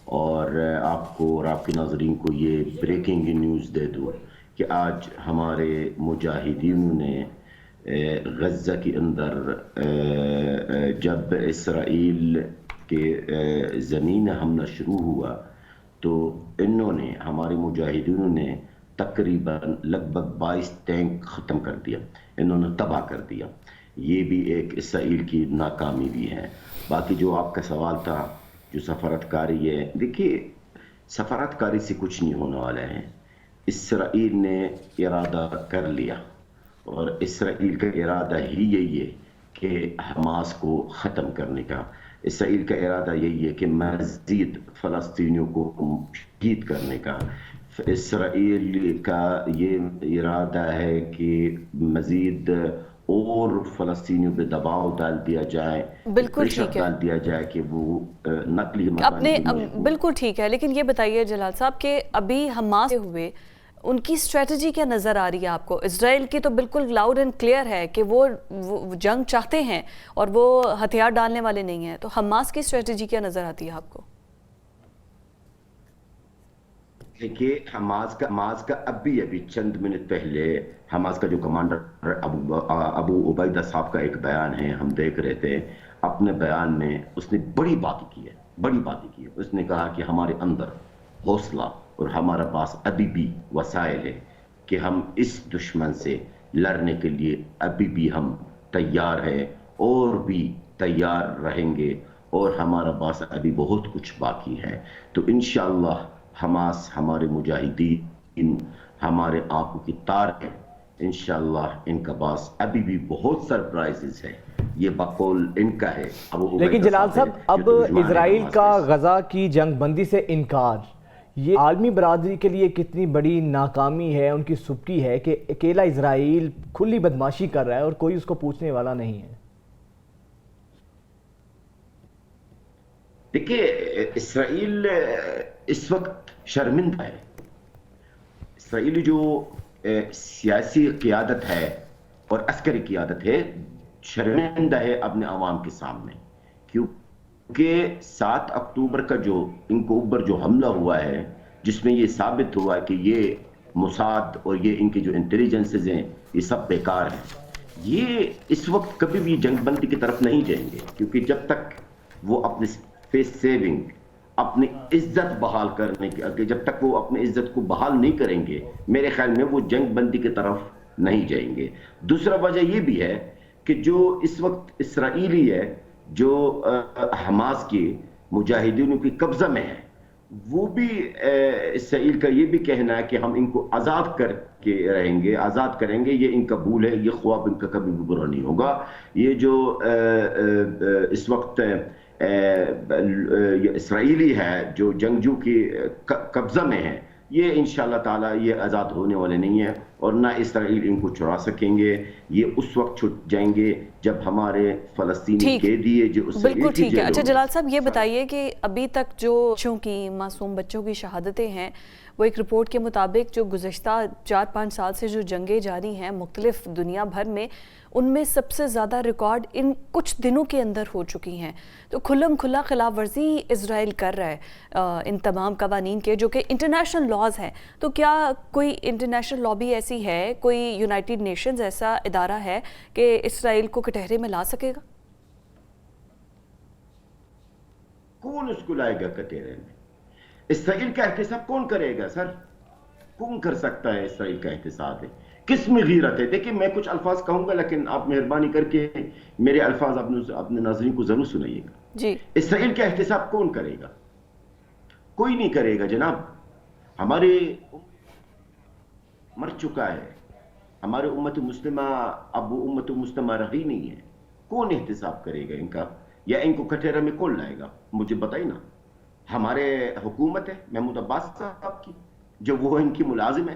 Speaker 4: اور آپ کو اور آپ کے ناظرین کو یہ بریکنگ نیوز دے دوں کہ آج ہمارے مجاہدین نے غزہ کے اندر جب اسرائیل کے زمین حملہ شروع ہوا تو انہوں نے, ہمارے مجاہدین نے تقریباً لگ بھگ 22 ٹینک ختم کر دیا, انہوں نے تباہ کر دیا. یہ بھی ایک اسرائیل کی ناکامی بھی ہے. باقی جو آپ کا سوال تھا جو سفارت کاری ہے, دیکھیے سفارت کاری سے کچھ نہیں ہونے والا ہے. اسرائیل نے ارادہ کر لیا اور اسرائیل کا ارادہ ہی یہی ہے کہ حماس کو ختم کرنے کا. اسرائیل کا ارادہ یہی ہے کہ مزید فلسطینیوں کو شہید کرنے کا. اسرائیل کا یہ ارادہ ہے کہ مزید اور فلسطینیوں پہ دباؤ ڈال دیا جائے,
Speaker 2: بالکل ٹھیک ہے,
Speaker 4: ڈال دیا جائے کہ وہ نقلی
Speaker 2: اپنے بالکل ٹھیک ہے. لیکن یہ بتائیے جلال صاحب کہ ابھی حماس ہوئے ان کی اسٹریٹجی کیا نظر آ رہی ہے آپ کو؟ اسرائیل کی تو بالکل لاؤڈ اینڈ کلیئر ہے کہ وہ جنگ چاہتے ہیں اور وہ ہتھیار ڈالنے والے نہیں ہیں, تو حماس کی اسٹریٹجی کیا نظر آتی ہے آپ کو؟
Speaker 4: کہ حماس کا ابھی چند منٹ پہلے حماس کا جو کمانڈر ابو عبیدہ صاحب کا ایک بیان ہے, ہم دیکھ رہے تھے. اپنے بیان میں اس نے بڑی باتیں کی ہے. اس نے کہا کہ ہمارے اندر حوصلہ اور ہمارے پاس ابھی بھی وسائل ہے کہ ہم اس دشمن سے لڑنے کے لیے ابھی بھی ہم تیار ہیں اور بھی تیار رہیں گے, اور ہمارا پاس ابھی بہت کچھ باقی ہے. تو انشاءاللہ حماس ہمارے مجاہدین ہمارے آنکھوں کی تار ہیں, انشاءاللہ ان کا پاس ابھی بھی بہت سرپرائزز ہیں. یہ بقول ان کا ہے.
Speaker 1: لیکن جلال صاحب, اب اسرائیل کا غزہ کی جنگ بندی سے انکار, یہ عالمی برادری کے لیے کتنی بڑی ناکامی ہے, ان کی سبکی ہے کہ اکیلا اسرائیل کھلی بدماشی کر رہا ہے اور کوئی اس کو پوچھنے والا نہیں ہے.
Speaker 4: دیکھیے اسرائیل اس وقت شرمندہ ہے. اسرائیل جو سیاسی قیادت ہے اور عسکری قیادت ہے شرمندہ ہے اپنے عوام کے سامنے, کیونکہ 7 اکتوبر کا جو ان کو اوپر جو حملہ ہوا ہے جس میں یہ ثابت ہوا کہ یہ موساد اور یہ ان کے جو انٹیلیجنسز ہیں یہ سب بیکار ہیں. یہ اس وقت کبھی بھی جنگ بندی کی طرف نہیں جائیں گے, کیونکہ جب تک وہ اپنے فیس سیونگ, اپنی عزت بحال کرنے کے, جب تک وہ اپنی عزت کو بحال نہیں کریں گے, میرے خیال میں وہ جنگ بندی کی طرف نہیں جائیں گے. دوسرا وجہ یہ بھی ہے کہ جو اس وقت اسرائیلی ہے جو حماس کے مجاہدینوں کی قبضہ میں ہے, وہ بھی اسرائیل کا یہ بھی کہنا ہے کہ ہم ان کو آزاد کر کے رہیں گے, آزاد کریں گے. یہ ان کا بھول ہے, یہ خواب ان کا کبھی بھی برا نہیں ہوگا. یہ جو اس وقت اسرائیلی ہے جو جنگجو کی قبضہ میں ہے, یہ انشاءاللہ تعالی یہ آزاد ہونے والے نہیں ہیں، اور نہ اسرائیل ان کو چرا سکیں گے. یہ اس وقت چھٹ جائیں گے جب ہمارے فلسطینی قیدی جو
Speaker 2: بالکل ٹھیک ہے. اچھا جلال صاحب یہ بتائیے کہ ابھی تک جو بچوں کی معصوم بچوں کی شہادتیں ہیں وہ ایک رپورٹ کے مطابق جو گزشتہ 4-5 سال سے جو جنگیں جاری ہیں مختلف دنیا بھر میں، ان میں سب سے زیادہ ریکارڈ ان کچھ دنوں کے اندر ہو چکی ہیں. تو کھلم کھلا خلاف ورزی اسرائیل کر رہا ہے ان تمام قوانین کے جو کہ انٹرنیشنل لاز ہیں. تو کیا کوئی انٹرنیشنل لابی ایسی ہے، کوئی یونائٹڈ نیشنز ایسا ادارہ ہے کہ اسرائیل کو کٹہرے میں لا سکے گا؟
Speaker 4: کون اس کو لائے گا کٹہرے میں؟ اسرائیل کا احتساب کون کرے گا سر؟ کون کر سکتا ہے اسرائیل کا احتساب؟ ہے کس میں غیرت ہے؟ دیکھیں میں کچھ الفاظ کہوں گا لیکن آپ مہربانی کر کے میرے الفاظ اپنے ناظرین کو ضرور سنائیے گا.
Speaker 2: جی
Speaker 4: اسرائیل کا احتساب کون کرے گا؟ کوئی نہیں کرے گا جناب. ہمارے مر چکا ہے، ہمارے امت مسلمہ اب وہ امت مسلمہ رہی نہیں ہے. کون احتساب کرے گا ان کا؟ یا ان کو کٹہرے میں کون لائے گا؟ مجھے بتائیے نا. ہمارے حکومت ہے محمود عباس صاحب کی، جو وہ ان کی ملازم ہے.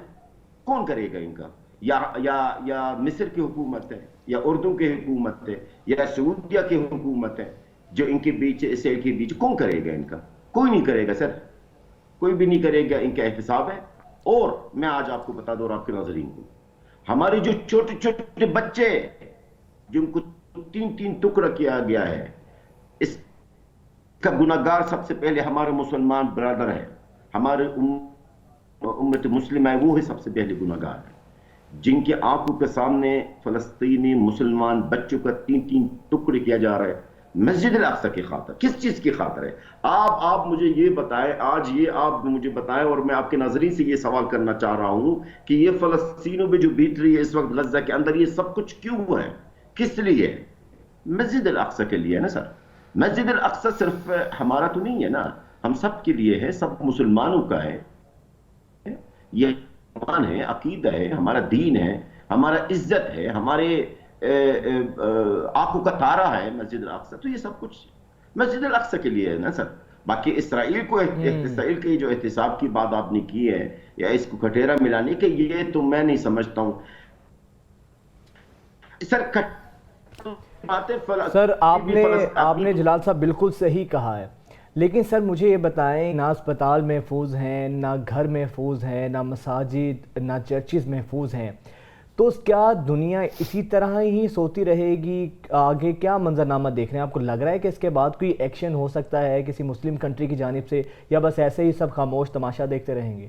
Speaker 4: کون کرے گا ان کا؟ یا مصر کی حکومت ہے، یا اردن کی حکومت ہے، یا سعودیہ کی حکومت ہے جو ان کے بیچ اسرائیل کے بیچ. کون کرے گا ان کا؟ کوئی نہیں کرے گا سر، کوئی بھی نہیں کرے گا. ان کا احتساب ہے. اور میں آج آپ کو بتا دوں اور آپ کے ناظرین کو، ہمارے جو چھوٹے چھوٹے بچے جن کو 3 ٹکڑا کیا گیا ہے، اس کا گناہگار سب سے پہلے ہمارے مسلمان برادر ہے، ہمارے امت مسلمہ ہے، وہ ہے سب سے پہلے گناہگار ہے، جن کے آنکھوں کے سامنے فلسطینی مسلمان بچوں کا 3 ٹکڑے کیا جا رہا ہے مسجد الاقصی کی خاطر. کس چیز کی خاطر ہے؟ آپ مجھے یہ بتائیں. آج یہ آپ مجھے بتائیں، اور میں آپ کے ناظرین سے یہ سوال کرنا چاہ رہا ہوں کہ یہ فلسطینوں پہ جو بیت رہی ہے اس وقت غزہ کے اندر، یہ سب کچھ کیوں ہے؟ کس لیے؟ مسجد الاقصی کے لیے نا سر. مسجد الاقصی صرف ہمارا تو نہیں ہے نا، ہم سب کے لیے ہے، سب مسلمانوں کا ہے. یہ ایمان ہے، عقیدہ ہے، ہمارا دین ہے، ہمارا عزت ہے، ہمارے آنکھوں کا تارا ہے مسجد الاقصی. تو یہ سب کچھ مسجد الاقصی کے لیے ہے نا سر. باقی اسرائیل کی جو احتساب کی بات آپ نے کی ہے یا اس کو کٹہرا ملانے کے، یہ تو میں نہیں سمجھتا ہوں
Speaker 1: سر. آپ نے جلال صاحب بالکل صحیح کہا ہے، لیکن سر مجھے یہ بتائیں، نہ اسپتال محفوظ ہیں، نہ گھر محفوظ ہیں، نہ مساجد، نہ چرچز محفوظ ہیں، تو کیا دنیا اسی طرح ہی سوتی رہے گی؟ آگے کیا منظرنامہ دیکھ رہے ہیں؟ آپ کو لگ رہا ہے کہ اس کے بعد کوئی ایکشن ہو سکتا ہے کسی مسلم کنٹری کی جانب سے، یا بس ایسے ہی سب خاموش تماشا دیکھتے رہیں گے؟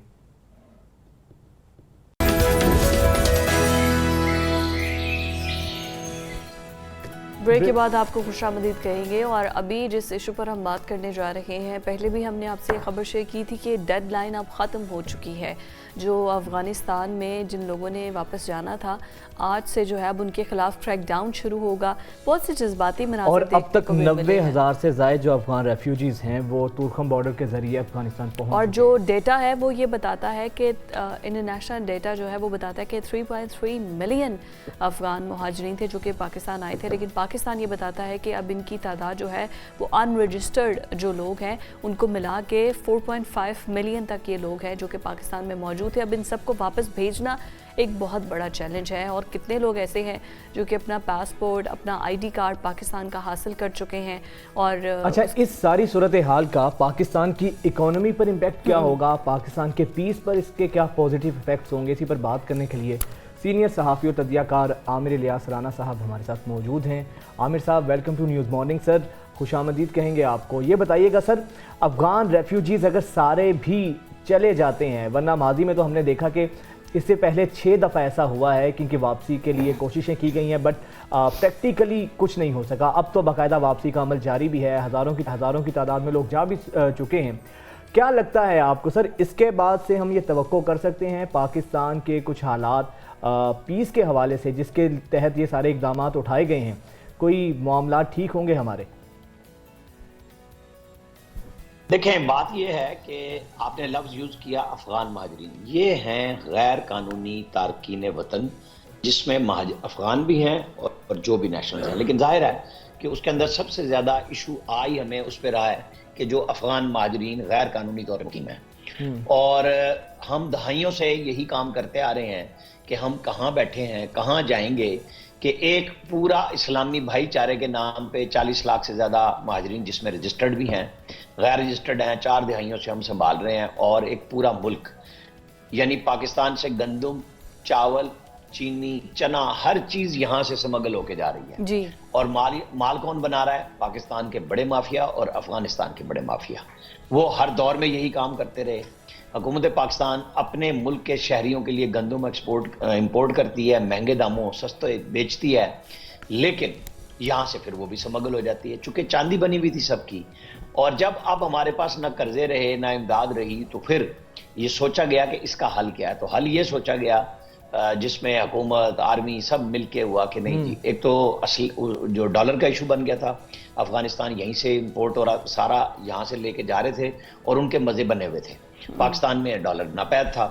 Speaker 2: بریک کے بعد آپ کو خوش آمدید کہیں گے. اور ابھی جس ایشو پر ہم بات کرنے جا رہے ہیں، پہلے بھی ہم نے آپ سے خبر شیئر کی تھی کہ ڈیڈ لائن اب ختم ہو چکی ہے. جو افغانستان میں جن لوگوں نے واپس جانا تھا، آج سے جو ہے اب ان کے خلاف ٹریک ڈاؤن شروع ہوگا. بہت سے جذباتی مناظر
Speaker 1: اور اب تک 90,000 سے زائد جو افغان ریفیوجیز ہیں وہ تورخم بارڈر کے ذریعے افغانستان پہنچ. اور
Speaker 2: جو ڈیٹا ہے وہ یہ بتاتا ہے کہ انٹرنیشنل ڈیٹا جو ہے وہ بتاتا ہے کہ 3.3 ملین افغان مہاجرین تھے جو کہ پاکستان آئے تھے. لیکن پاکستان یہ بتاتا ہے کہ اب ان کی تعداد جو ہے وہ ان رجسٹرڈ جو لوگ ہیں ان کو ملا کے 4.5 ملین تک یہ لوگ ہیں جو کہ پاکستان میں موجود ہے. اب ان سب کو واپس بھیجنا ایک بہت بڑا چیلنج ہے. اور کتنے لوگ ایسے ہیں جو کہ اپنا پاسپورٹ، اپنا آئی ڈی کارڈ پاکستان کا حاصل کر چکے ہیں. اور
Speaker 1: اچھا، اس ساری صورتحال کا پاکستان کی اکانومی پر امپیکٹ کیا ہوگا؟ پاکستان کے پیس پر اس کے کیا پازیٹیو ایفیکٹس ہوں گے؟ اسی پر بات کرنے کے لیے سینئر صحافی و تجزیہ کار عامر الیاس رانا صاحب ہمارے ساتھ موجود ہیں. عامر صاحب ویلکم ٹو نیوز مارننگ. سر خوش آمدید کہیں گے آپ کو. یہ بتائیے گا سر، افغان ریفیوجیز اگر سارے بھی چلے جاتے ہیں، ورنہ ماضی میں تو ہم نے دیکھا کہ اس سے پہلے 6 دفعہ ایسا ہوا ہے کہ ان کی واپسی کے لیے کوششیں کی گئی ہیں، بٹ پریکٹیکلی کچھ نہیں ہو سکا. اب تو باقاعدہ واپسی کا عمل جاری بھی ہے، ہزاروں کی تعداد میں لوگ جا بھی چکے ہیں. کیا لگتا ہے آپ کو سر، اس کے بعد سے ہم یہ توقع کر سکتے ہیں پاکستان کے کچھ حالات پیس کے حوالے سے جس کے تحت یہ سارے اقدامات اٹھائے گئے ہیں، کوئی معاملات ٹھیک ہوں گے ہمارے؟
Speaker 5: دیکھیں، بات یہ ہے کہ آپ نے لفظ یوز کیا افغان مہاجرین. یہ ہیں غیر قانونی تارکین وطن، جس میں افغان بھی ہیں اور جو بھی نیشنلز ہیں. لیکن ظاہر ہے کہ اس کے اندر سب سے زیادہ ایشو آئی ہمیں اس پہ رہا ہے کہ جو افغان مہاجرین غیر قانونی طور پر مقیم ہیں. اور ہم دہائیوں سے یہی کام کرتے آ رہے ہیں کہ ہم کہاں بیٹھے ہیں، کہاں جائیں گے، کہ ایک پورا اسلامی بھائی چارے کے نام پہ 40 لاکھ سے زیادہ مہاجرین جس میں رجسٹرڈ بھی ہیں، غیر رجسٹرڈ ہیں، 4 دہائیوں سے ہم سنبھال رہے ہیں، اور ایک پورا ملک، یعنی پاکستان سے گندم، چاول، چینی، چنا، ہر چیز یہاں سے سمگل ہو کے جا رہی ہے
Speaker 2: جی
Speaker 5: اور مال کون بنا رہا ہے؟ پاکستان کے بڑے مافیا اور افغانستان کے بڑے مافیا۔ وہ ہر دور میں یہی کام کرتے رہے۔ حکومت پاکستان اپنے ملک کے شہریوں کے لیے گندم امپورٹ کرتی ہے، مہنگے داموں سستے بیچتی ہے، لیکن یہاں سے پھر وہ بھی سمگل ہو جاتی ہے، چونکہ چاندی بنی ہوئی تھی سب کی۔ اور جب اب ہمارے پاس نہ قرضے رہے نہ امداد رہی، تو پھر یہ سوچا گیا کہ اس کا حل کیا ہے۔ تو حل یہ سوچا گیا جس میں حکومت، آرمی سب مل کے ہوا کہ نہیں جی، ایک تو اصل جو ڈالر کا ایشو بن گیا تھا، افغانستان یہیں سے امپورٹ اور سارا یہاں سے لے کے جا رہے تھے اور ان کے مزے بنے ہوئے تھے، پاکستان میں ڈالر ناپید تھا۔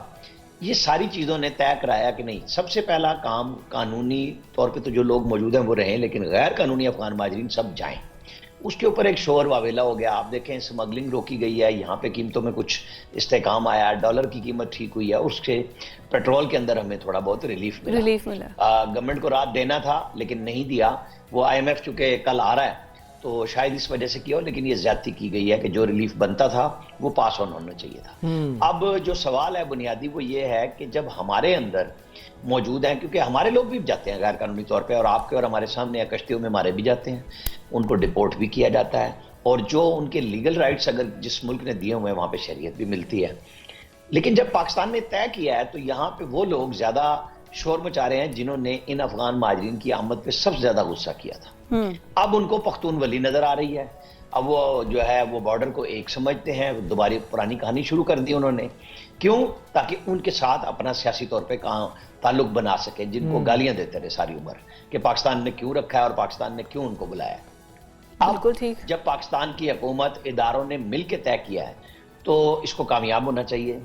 Speaker 5: یہ ساری چیزوں نے طے کرایا کہ نہیں، سب سے پہلا کام قانونی طور پہ تو جو لوگ موجود ہیں وہ رہیں، لیکن غیر قانونی افغان مہاجرین سب جائیں۔ اس کے اوپر ایک شور واویلا ہو گیا، آپ دیکھیں سمگلنگ روکی گئی ہے، یہاں پہ قیمتوں میں کچھ استحکام آیا، ڈالر کی قیمت ٹھیک ہوئی ہے، اس سے پیٹرول کے اندر ہمیں تھوڑا بہت ریلیف ملا۔ گورنمنٹ کو رات دینا تھا لیکن نہیں دیا، وہ آئی ایم ایف چونکہ کل آ رہا ہے تو شاید اس وجہ سے کیا ہو، لیکن یہ زیادتی کی گئی ہے کہ جو ریلیف بنتا تھا وہ پاس آن ہونا چاہیے تھا۔ اب جو سوال ہے بنیادی وہ یہ ہے کہ جب ہمارے اندر موجود ہیں، کیونکہ ہمارے لوگ بھی جاتے ہیں غیر قانونی طور پہ، اور آپ کے اور ہمارے سامنے کشتیوں میں مارے بھی جاتے ہیں، ان کو ڈپورٹ بھی کیا جاتا ہے، اور جو ان کے لیگل رائٹس اگر جس ملک نے دیے ہوئے ہیں وہاں پہ شریعت بھی ملتی ہے۔ لیکن جب پاکستان نے طے کیا ہے تو یہاں پہ وہ لوگ زیادہ شور مچا رہے ہیں جنہوں نے ان افغان مہاجرین کی آمد پہ سب سے زیادہ غصہ کیا تھا۔ اب ان کو پختون ولی نظر آ رہی ہے، اب وہ جو ہے وہ بارڈر کو ایک سمجھتے ہیں، دوبارہ پرانی کہانی شروع کر دی انہوں نے۔ کیوں؟ تاکہ ان کے ساتھ اپنا سیاسی طور پہ تعلق بنا سکے، جن کو گالیاں دیتے رہے ساری عمر کہ پاکستان نے کیوں رکھا ہے اور پاکستان نے کیوں ان کو بلایا۔
Speaker 2: بالکل ٹھیک۔
Speaker 5: جب پاکستان کی حکومت اداروں نے مل کے طے کیا ہے تو اس کو کامیاب ہونا چاہیے۔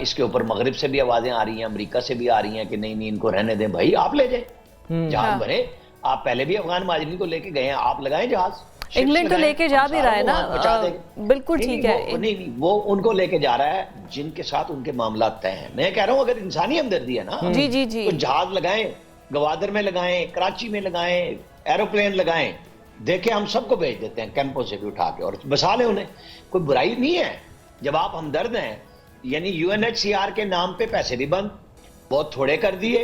Speaker 5: اس کے اوپر مغرب سے بھی آوازیں آ رہی ہیں، امریکہ سے بھی آ رہی ہیں کہ نہیں ان کو رہنے دیں، بھائی آپ لے جائیں، جہاز بھرے، آپ پہلے بھی افغان مہاجرین کو لے کے گئے ہیں، آپ لگائیں جہاز۔
Speaker 2: انگلینڈ تو لے کے جا بھی رہا ہے نا، بالکل ٹھیک ہے۔
Speaker 5: نہیں وہ ان کو لے کے جا رہا ہے جن کے ساتھ ان کے معاملات طے ہیں۔ میں کہہ رہا ہوں اگر انسانی ہمدردی ہے نا تو جہاز لگائیں، گوادر میں لگائیں، کراچی میں لگائیں، ایروپلین لگائیں، دیکھیں ہم سب کو بھیج دیتے ہیں کیمپوں سے بھی اٹھا کے اور بسا لیں انہیں، کوئی برائی نہیں ہے جب آپ ہمدرد ہیں۔ یعنی UNHCR کے نام پہ پیسے بھی بند بہت تھوڑے کر دیے،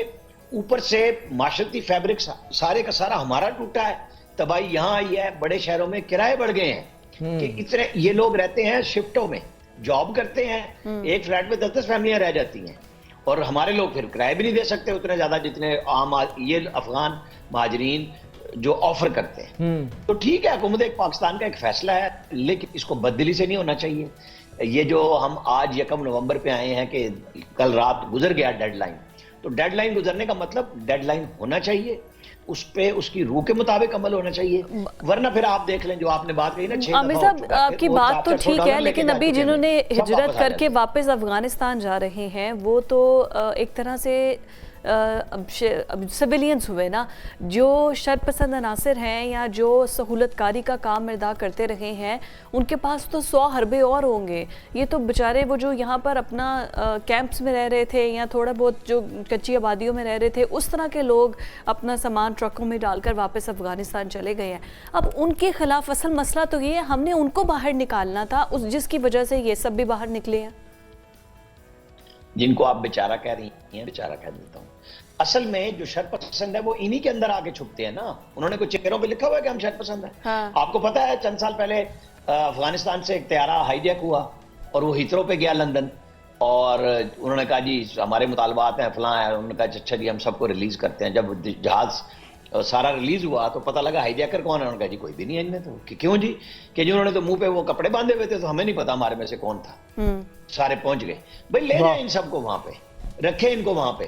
Speaker 5: اوپر سے معاشرتی فیبرک سارے کا سارا ہمارا ٹوٹا ہے، تباہی یہاں آئی ہے، بڑے شہروں میں کرائے بڑھ گئے ہیں کہ اتنے یہ لوگ رہتے ہیں شفٹوں میں، جاب کرتے ہیں، ایک فلیٹ میں 10 فیملیاں رہ جاتی ہیں، اور ہمارے لوگ پھر کرائے بھی نہیں دے سکتے اتنے زیادہ جتنے عام یہ افغان مہاجرین جو آفر کرتے ہیں۔ تو ٹھیک ہے، حکومت پاکستان کا ایک فیصلہ ہے، لیکن اس کو بددلی سے نہیں ہونا چاہیے۔ یہ جو ہم آج 1 نومبر پہ آئے ہیں کہ کل رات گزر گیا ڈیڈ لائن، تو ڈیڈ لائن گزرنے کا مطلب ڈیڈ لائن ہونا چاہیے، اس پہ اس کی روح کے مطابق عمل ہونا چاہیے، ورنہ پھر آپ دیکھ لیں جو آپ نے بات کہی نا 6
Speaker 2: عامر صاحب آپ کی بات تو ٹھیک ہے، لیکن ابھی جنہوں نے ہجرت کر کے واپس افغانستان جا رہے ہیں وہ تو ایک طرح سے سویلینز ہوئے نا، جو شر پسند عناصر ہیں یا جو سہولت کاری کا کام ادا کرتے رہے ہیں، ان کے پاس تو 100 حربے اور ہوں گے۔ یہ تو بچارے وہ جو یہاں پر اپنا کیمپس میں رہ رہے تھے یا تھوڑا بہت جو کچی آبادیوں میں رہ رہے تھے، اس طرح کے لوگ اپنا سامان ٹرکوں میں ڈال کر واپس افغانستان چلے گئے ہیں۔ اب ان کے خلاف اصل مسئلہ تو یہ ہے ہم نے ان کو باہر نکالنا تھا، جس کی وجہ سے یہ سب بھی باہر نکلے ہیں۔
Speaker 5: جن کو آپ بیچارہ کہہ رہی ہیں، بیچارہ کہہ دیتا ہوں، اصل میں جو شر پسند ہے وہ انہی کے اندر آگے چھپتے ہیں نا۔ انہوں نے کچھ چہروں پہ لکھا ہوا ہے کہ ہم شر پسند ہیں۔ آپ کو پتا ہے چند سال پہلے افغانستان سے ایک طیارہ ہائی جیک ہوا اور وہ ہیتھرو پہ گیا لندن، اور انہوں نے کہا جی ہمارے مطالبات ہیں فلاں ہیں، انہوں نے کہا اچھا جی ہم سب کو ریلیز کرتے ہیں۔ جب جہاز سارا ریلیز ہوا تو پتہ لگا ہائی جیکر کون ہے، انہوں نے کہا جی کوئی بھی نہیں ہے ان میں تو، کہ کیوں جی، کہ جی انہوں نے تو منہ پہ وہ کپڑے باندھے ہوئے تھے تو ہمیں نہیں پتا ہمارے میں سے کون تھا۔ سارے پہنچ گئے، بھائی لے جائیں ان سب کو وہاں پہ، رکھیں ان کو وہاں پہ۔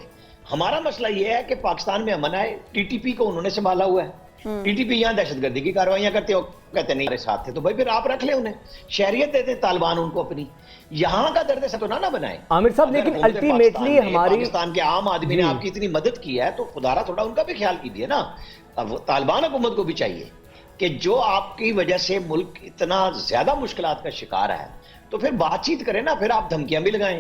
Speaker 5: ہمارا مسئلہ یہ ہے کہ پاکستان میں امن آئے، ٹی ٹی پی کو انہوں نے سنبھالا ہوا ہے، ٹی ٹی پی یہاں دہشت گردی کی کارروائیاں کرتے ہو، کہتے نہیں ہمارے ساتھ تھے، تو بھائی پھر آپ رکھ لیں انہیں، شہریت دیتے طالبان ان کو اپنی، یہاں کا درد ستونا نہ بنائیں۔
Speaker 1: عامر صاحب لیکن الٹیمیٹلی ہماری
Speaker 5: پاکستان کے عام آدمی نے آپ کی اتنی مدد کی ہے تو خدا را تھوڑا ان کا بھی خیال کیجیے نا۔ اب طالبان حکومت کو بھی چاہیے کہ جو آپ کی وجہ سے ملک اتنا زیادہ مشکلات کا شکار ہے تو پھر بات چیت کریں نا, پھر آپ دھمکیاں بھی لگائیں,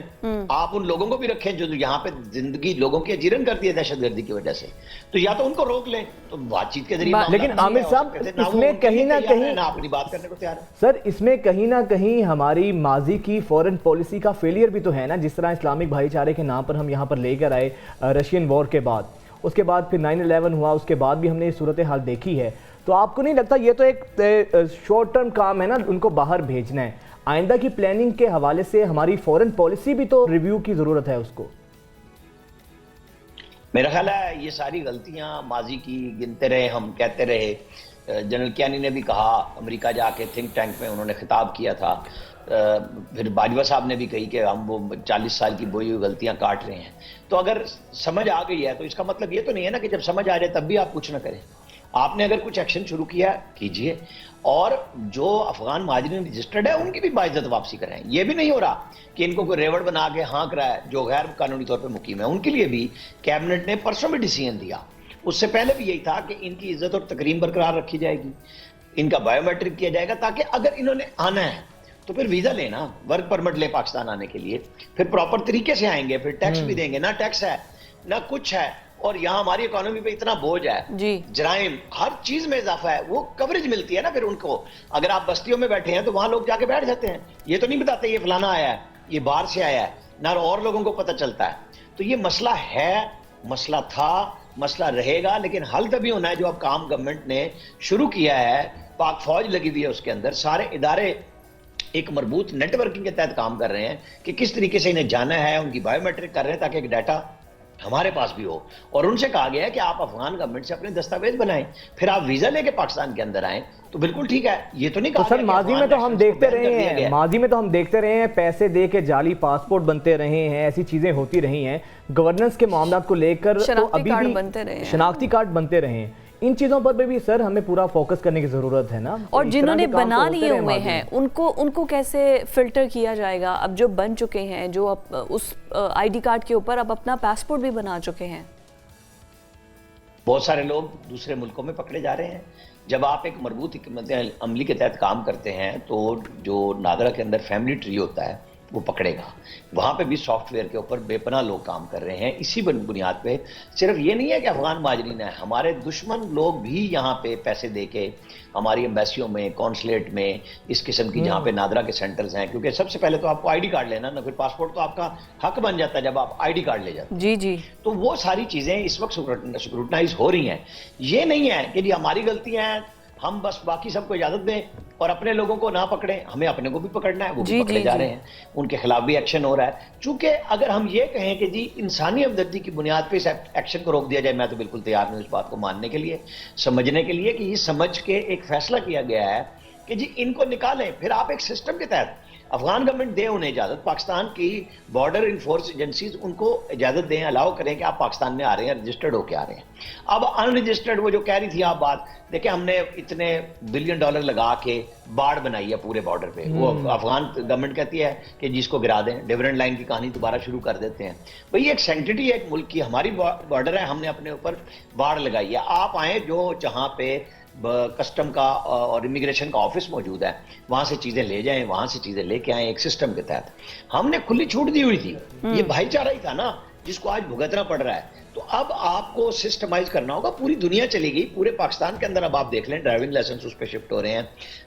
Speaker 5: آپ ان لوگوں کو بھی رکھیں جو یہاں پہ زندگی لوگوں کی اجیرن کرتی ہے دہشت گردی کی وجہ سے, تو یا تو ان کو روک لیں, تو بات چیت کے ذریعے.
Speaker 1: لیکن عامر صاحب اس میں کہیں نہ کہیں
Speaker 5: نہ اپنی بات کرنے کو تیار ہے
Speaker 1: سر, اس میں کہیں نہ کہیں ہماری ماضی کی فورن پالیسی کا فیلئر بھی تو ہے نا, جس طرح اسلامک بھائی چارے کے نام پر ہم یہاں پر لے کر آئے رشین وار کے بعد, اس کے بعد پھر 9/11 ہوا, اس کے بعد بھی ہم نے یہ صورتحال دیکھی ہے. تو آپ کو نہیں لگتا یہ تو ایک شارٹ ٹرم کام ہے نا, ان کو باہر بھیجنا ہے, آئندہ کی پلاننگ کے حوالے سے ہماری فورن پالیسی بھی تو ریویو کی ضرورت ہے اس کو؟
Speaker 5: میرا خیال ہے یہ ساری غلطیاں ماضی کی گنتے رہے, ہم کہتے رہے. جنرل کیانی نے بھی کہا, امریکہ جا کے تھنک ٹینک میں انہوں نے خطاب کیا تھا, پھر باجوہ صاحب نے بھی کہی کہ ہم وہ 40 سال کی بوئی ہوئی غلطیاں کاٹ رہے ہیں. تو اگر سمجھ آ گئی ہے تو اس کا مطلب یہ تو نہیں ہے نا کہ جب سمجھ آ جائے تب بھی آپ کچھ نہ کریں. آپ نے اگر کچھ ایکشن شروع کیا کیجئے, اور جو افغان مہاجرین رجسٹرڈ ہے ان کی بھی باعزت واپسی کریں. یہ بھی نہیں ہو رہا کہ ان کو کوئی ریوڑ بنا کے ہانک رہا ہے جو غیر قانونی طور پہ مقیم ہے, ان کے لیے بھی کیبنٹ نے پرسوں بھی ڈیسیژن دیا. اس سے پہلے بھی یہی تھا کہ ان کی عزت اور تکریم برقرار رکھی جائے گی, ان کا بایو میٹرک کیا جائے گا, تاکہ اگر انہوں نے آنا ہے تو پھر ویزا لینا, ورک پرمٹ لے پاکستان آنے کے لیے, پھر پراپر طریقے سے آئیں گے, پھر ٹیکس بھی دیں گے. نہ ٹیکس ہے نہ کچھ ہے, اور یہاں ہماری اکانومی پہ اتنا بوجھ ہے, جرائم ہر چیز میں اضافہ ہے, وہ کوریج ملتی ہے نا پھر ان کو. اگر آپ بستیوں میں بیٹھے ہیں تو وہاں لوگ جا کے بیٹھ جاتے ہیں, یہ تو نہیں بتاتے یہ فلانا آیا ہے, یہ باہر سے آیا ہے, نہ اور لوگوں کو پتہ چلتا ہے. تو یہ مسئلہ ہے, مسئلہ تھا, مسئلہ رہے گا, لیکن حل تبھی ہونا ہے جو اب کام گورنمنٹ نے شروع کیا ہے. پاک فوج لگی ہوئی ہے, اس کے اندر سارے ادارے ایک مربوط نیٹ ورکنگ کے تحت کام کر رہے ہیں کہ کس طریقے سے انہیں جانا ہے, ان کی بایو میٹرک کر رہے ہیں تاکہ ایک ڈیٹا ہمارے پاس بھی ہو. اور ان سے کہا گیا ہے کہ آپ افغان گورنمنٹ سے اپنے دستاویز بنائیں, پھر آپ ویزا لے کے پاکستان کے اندر آئیں, تو بالکل ٹھیک ہے. یہ تو نہیں کہا
Speaker 1: سر ماضی میں تو ہم دیکھتے رہے ہیں پیسے دے کے جعلی پاسپورٹ بنتے رہے ہیں, ایسی چیزیں ہوتی رہی ہیں, گورننس کے معاملات کو لے کر تو ابھی بھی شناختی کارڈ بنتے رہے ہیں. ان چیزوں پر بھی سر ہمیں پورا فوکس کرنے کی ضرورت ہے نا.
Speaker 2: اور جنہوں نے بنا لیے ہوئے ہیں ان کو کیسے فلٹر کیا جائے گا؟ اب جو بن چکے ہیں, جو اس آئی ڈی کارڈ کے اوپر اب اپنا پاسپورٹ بھی بنا چکے ہیں,
Speaker 5: بہت سارے لوگ دوسرے ملکوں میں پکڑے جا رہے ہیں. جب آپ ایک مربوط حکمت عملی کے تحت کام کرتے ہیں تو جو نادرا کے اندر فیملی ٹری ہوتا ہے وہ پکڑے گا. وہاں پہ بھی سافٹ ویئر کے اوپر بے پناہ لوگ کام کر رہے ہیں. اسی بنیاد پہ صرف یہ نہیں ہے کہ افغان مہاجرین ہیں, ہمارے دشمن لوگ بھی یہاں پہ پیسے دے کے ہماری ایمبیسیوں میں, کونسلیٹ میں, اس قسم کی جہاں پہ نادرا کے سینٹرز ہیں, کیونکہ سب سے پہلے تو آپ کو آئی ڈی کارڈ لینا نا, پھر پاسپورٹ تو آپ کا حق بن جاتا ہے جب آپ آئی ڈی کارڈ لے جاتے ہیں.
Speaker 2: جی
Speaker 5: تو وہ ساری چیزیں اس وقت سکروٹنائز ہو رہی ہیں. یہ نہیں ہے کہ جی ہماری غلطیاں ہیں, ہم بس باقی سب کو اجازت دیں اور اپنے لوگوں کو نہ پکڑیں, ہمیں اپنے کو بھی پکڑنا ہے, وہ بھی پکڑے جا رہے ہیں, ان کے خلاف بھی ایکشن ہو رہا ہے. چونکہ اگر ہم یہ کہیں کہ جی انسانی ہمدردی کی بنیاد پہ اس ایکشن کو روک دیا جائے, میں تو بالکل تیار ہوں اس بات کو ماننے کے لیے, سمجھنے کے لیے کہ یہ سمجھ کے ایک فیصلہ کیا گیا ہے کہ جی ان کو نکالیں, پھر آپ ایک سسٹم کے تحت افغان گورنمنٹ دے انہیں اجازت, پاکستان کی بارڈر انفورس ایجنسیز ان کو اجازت دیں, الاؤ کریں کہ آپ پاکستان میں آ رہے ہیں, رجسٹرڈ ہو کے آ رہے ہیں. اب ان رجسٹرڈ وہ جو کہہ رہی تھی آپ بات, دیکھیں ہم نے اتنے $1 بلین لگا کے باڑ بنائی ہے پورے بارڈر پہ, وہ افغان گورنمنٹ کہتی ہے کہ جس کو گرا دیں, ڈیورنٹ لائن کی کہانی دوبارہ شروع کر دیتے ہیں. بھئی ایک سینکٹری ہے ایک ملک کی, ہماری بارڈر ہے, ہم نے اپنے اوپر باڑ لگائی ہے. آپ آئیں جو جہاں پہ کسٹم کا اور امیگریشن کا آفس موجود ہے وہاں سے چیزیں لے جائیں, وہاں سے چیزیں لے کے آئیں, ایک سسٹم کے تحت. ہم نے کھلی چھوٹ دی ہوئی تھی, یہ بھائی چارہ ہی تھا نا جس کو آج بھگتنا پڑ رہا ہے. تو اب آپ کو سسٹمائز کرنا ہوگا, پوری دنیا چلے گی, پورے پاکستان کے اندر اب آپ دیکھ لیں ڈرائیونگ لائسنس اس پہ شفٹ ہو رہے ہیں.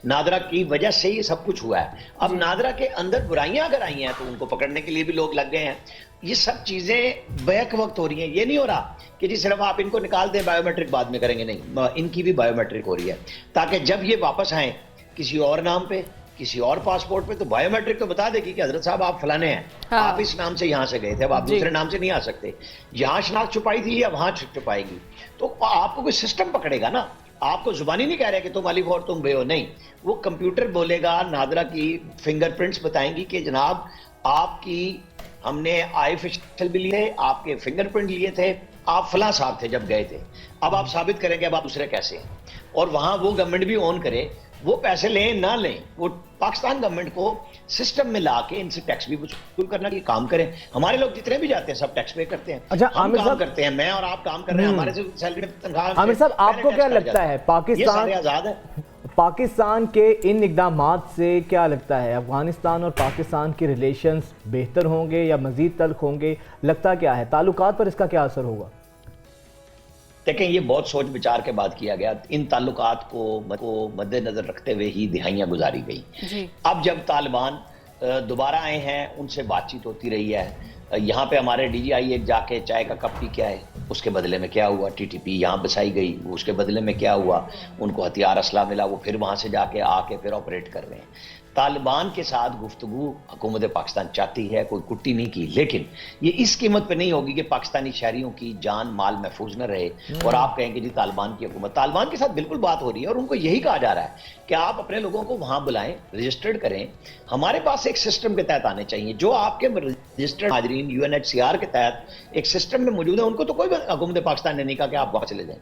Speaker 5: نادرا کی وجہ سے یہ سب کچھ ہوا ہے. اب نادرا کے اندر برائیاں اگر آئی ہیں تو ان کو پکڑنے کے لیے بھی لوگ لگ گئے ہیں. یہ سب چیزیں بیک وقت ہو رہی ہیں, یہ نہیں ہو رہا کہ جی صرف آپ ان کو نکال دیں, بایو میٹرک بعد میں کریں گے, نہیں, ان کی بھی بایو میٹرک ہو رہی ہے تاکہ جب یہ واپس آئیں کسی اور نام پہ, کسی اور پاسپورٹ پہ, تو بایو میٹرک تو بتا دے گی کہ حضرت صاحب آپ فلانے ہیں, آپ اس نام سے یہاں سے گئے تھے, اب آپ دوسرے نام سے نہیں آ سکتے, یہاں شناخت چھپائی تھی یا وہاں چھپائے گی. تو آپ کو کوئی سسٹم پکڑے گا نا, آپ کو زبانی نہیں کہہ رہے کہ تم الف اور تم بے ہو, نہیں, وہ کمپیوٹر بولے گا, نادرا کی فنگر پرنٹس بتائیں گی کہ جناب آپ کی ہم نے آئی فیشل بھی لیے, آپ کے فنگر پرنٹ لیے تھے, آپ فلاں صاحب تھے جب گئے تھے, اب آپ ثابت کریں گے اب آپ دوسرے کیسے ہیں. اور وہاں وہ گورنمنٹ بھی اون کرے وہ پیسے لیں نہ لیں، وہ پاکستان گورنمنٹ کو سسٹم میں لا کے ان سے ٹیکس بھی وصول کرنا کے کام کریں. ہمارے لوگ جتنے بھی جاتے ہیں سب ٹیکس پے کرتے ہیں.
Speaker 1: اچھا
Speaker 5: ہم
Speaker 1: عامر
Speaker 5: کام
Speaker 1: صاحب،
Speaker 5: کرتے ہیں، میں اور آپ کام کر رہے ہیں، ہمارے سے سیلری تنخواہ.
Speaker 1: عامر صاحب آپ کو کیا لگتا ہے پاکستان کے ان اقدامات سے کیا لگتا ہے افغانستان اور پاکستان کے ریلیشنز بہتر ہوں گے یا مزید تلخ ہوں گے؟ لگتا کیا ہے تعلقات پر اس کا کیا اثر ہوگا؟
Speaker 5: دیکھیں یہ بہت سوچ بچار کے بعد کیا گیا. ان تعلقات کو مد نظر رکھتے ہوئے ہی دہائیاں گزاری گئی. اب جب طالبان دوبارہ آئے ہیں، ان سے بات چیت ہوتی رہی ہے. یہاں پہ ہمارے ڈی جی آئی ایک جا کے چائے کا کپ پی کے آئے، اس کے بدلے میں کیا ہوا؟ ٹی ٹی پی یہاں بسائی گئی، اس کے بدلے میں کیا ہوا؟ ان کو ہتھیار اسلحہ ملا، وہ پھر وہاں سے جا کے آ کے پھر آپریٹ کر رہے ہیں. طالبان کے ساتھ گفتگو حکومت پاکستان چاہتی ہے، کوئی کٹی نہیں کی، لیکن یہ اس قیمت پہ نہیں ہوگی کہ پاکستانی شہریوں کی جان مال محفوظ نہ رہے اور آپ کہیں کہ جی طالبان کی حکومت. طالبان کے ساتھ بالکل بات ہو رہی ہے اور ان کو یہی کہا جا رہا ہے کہ آپ اپنے لوگوں کو وہاں بلائیں، رجسٹرڈ کریں. ہمارے پاس ایک سسٹم کے تحت آنے چاہیے. جو آپ کے رجسٹرڈ مہاجرین UNHCR کے تحت ایک سسٹم میں موجود ہے، ان کو تو کوئی حکومت پاکستان نے نہیں کہا کہ آپ وہاں چلے جائیں.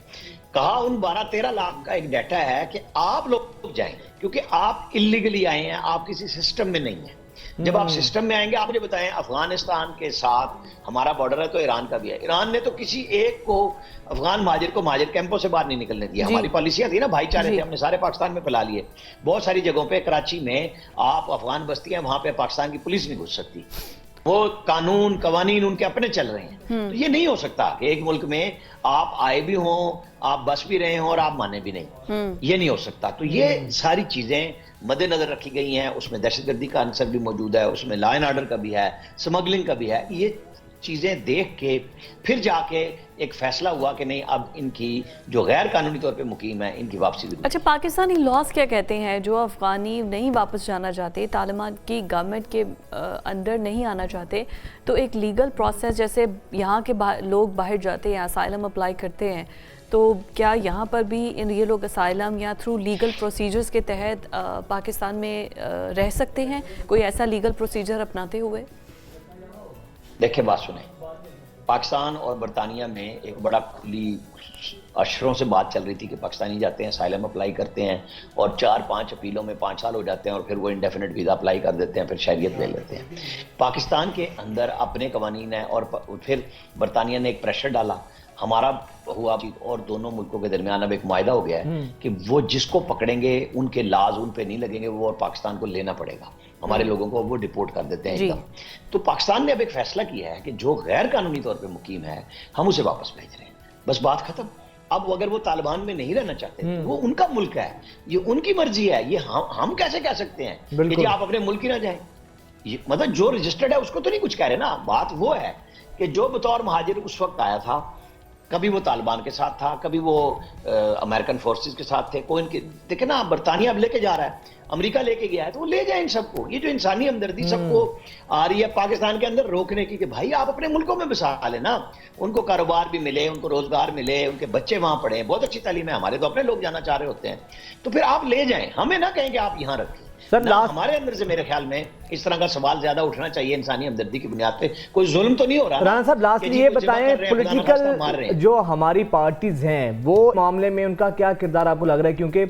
Speaker 5: کہا ان 12-13 لاکھ کا ایک ڈیٹا ہے کہ آپ لوگ جائیں، کیونکہ آپ اللیگلی آئے ہیں، آپ کسی سسٹم میں نہیں ہیں. جب آپ سسٹم میں آئیں گے، آپ مجھے بتائیں افغانستان کے ساتھ ہمارا بارڈر ہے تو ایران کا بھی ہے. ایران نے تو کسی ایک کو افغان مہاجر کو مہاجر کیمپوں سے باہر نہیں نکلنے دیا. ہماری پالیسیاں تھی نا، بھائی چارے تھے، ہم نے سارے پاکستان میں پھیلا لیے. بہت ساری جگہوں پہ کراچی میں آپ افغان بستی ہیں، وہاں پہ پاکستان کی پولیس نہیں گھس سکتی. وہ قوانین ان کے اپنے چل رہے ہیں. تو یہ نہیں ہو سکتا کہ ایک ملک میں آپ آئے بھی ہوں، آپ بس بھی رہے ہوں اور آپ مانے بھی نہیں. یہ نہیں ہو سکتا. تو یہ ساری چیزیں مد نظر رکھی گئی ہیں. اس میں دہشت گردی کا عنصر بھی موجود ہے، اس میں لا اینڈ آرڈر کا بھی ہے، سمگلنگ کا بھی ہے. یہ چیزیں دیکھ کے پھر جا کے ایک فیصلہ ہوا کہ نہیں، اب ان کی جو غیر قانونی طور پہ مقیم ہے ان کی واپسی ضروری.
Speaker 2: اچھا پاکستانی لاز کیا کہتے ہیں؟ جو افغانی نہیں واپس جانا چاہتے، طالبان کی گورنمنٹ کے اندر نہیں آنا چاہتے، تو ایک لیگل پروسیس جیسے یہاں کے لوگ باہر جاتے ہیں، اسائلم اپلائی کرتے ہیں، تو کیا یہاں پر بھی یہ لوگ اسائلم یا تھرو لیگل پروسیجرز کے تحت پاکستان میں رہ سکتے ہیں، کوئی ایسا لیگل پروسیجر اپناتے ہوئے؟
Speaker 5: دیکھیں بات سنیں، پاکستان اور برطانیہ میں ایک بڑا کھلی اشروں سے بات چل رہی تھی کہ پاکستانی جاتے ہیں، اسائلم اپلائی کرتے ہیں اور 4-5 اپیلوں میں 5 سال ہو جاتے ہیں اور پھر وہ انڈیفینٹ ویزا اپلائی کر دیتے ہیں، پھر شہریت لے لیتے ہیں. پاکستان کے اندر اپنے قوانین ہیں اور پھر برطانیہ نے ایک پریشر ڈالا، ہمارا ہوا اور دونوں ملکوں کے درمیان اب ایک معاہدہ ہو گیا ہے کہ وہ جس کو پکڑیں گے ان کے لاز ان پہ نہیں لگیں گے، وہ اور پاکستان کو لینا پڑے گا. ہمارے لوگوں کو وہ ڈپورٹ کر دیتے ہیں ایک دم. تو پاکستان نے اب ایک فیصلہ کیا ہے کہ جو غیر قانونی طور پہ مقیم ہے ہم اسے واپس بھیج رہے ہیں. بس بات ختم. اب اگر وہ طالبان میں نہیں رہنا چاہتے، وہ ان کا ملک ہے، یہ ان کی مرضی ہے. یہ ہم کیسے کہہ سکتے ہیں کہ جی آپ اپنے ملک ہی نہ جائیں؟ مطلب جو رجسٹرڈ ہے اس کو تو نہیں کچھ کہہ رہے نا. بات وہ ہے کہ جو بطور مہاجر اس وقت آیا تھا، کبھی وہ طالبان کے ساتھ تھا، کبھی وہ امریکن فورسز کے ساتھ تھے. کوئی ان کے دیکھیں نا، برطانیہ اب لے کے جا رہا ہے، امریکہ لے کے گیا ہے، تو وہ لے جائیں ان سب کو. یہ جو انسانی ہمدردی سب کو آ رہی ہے پاکستان کے اندر روکنے کی کہ بھائی آپ اپنے ملکوں میں بسا لیں نا، ان کو کاروبار بھی ملے، ان کو روزگار ملے، ان کے بچے وہاں پڑھیں، بہت اچھی تعلیم ہے. ہمارے تو اپنے لوگ جانا چاہ رہے ہوتے ہیں، تو پھر آپ لے جائیں، ہمیں نہ کہیں کہ آپ یہاں رکھیں. ہمارے اندر سے میرے خیال میں اس طرح کا سوال زیادہ اٹھنا چاہیے انسانی ہمدردی کی بنیاد پہ. کوئی ظلم تو نہیں ہو رہا.
Speaker 1: رانا صاحب لاسٹ یہ بتائیں، پولیٹیکل جو ہماری پارٹیز ہیں وہ معاملے میں ان کا کیا کردار آپ کو لگ رہا ہے؟ کیونکہ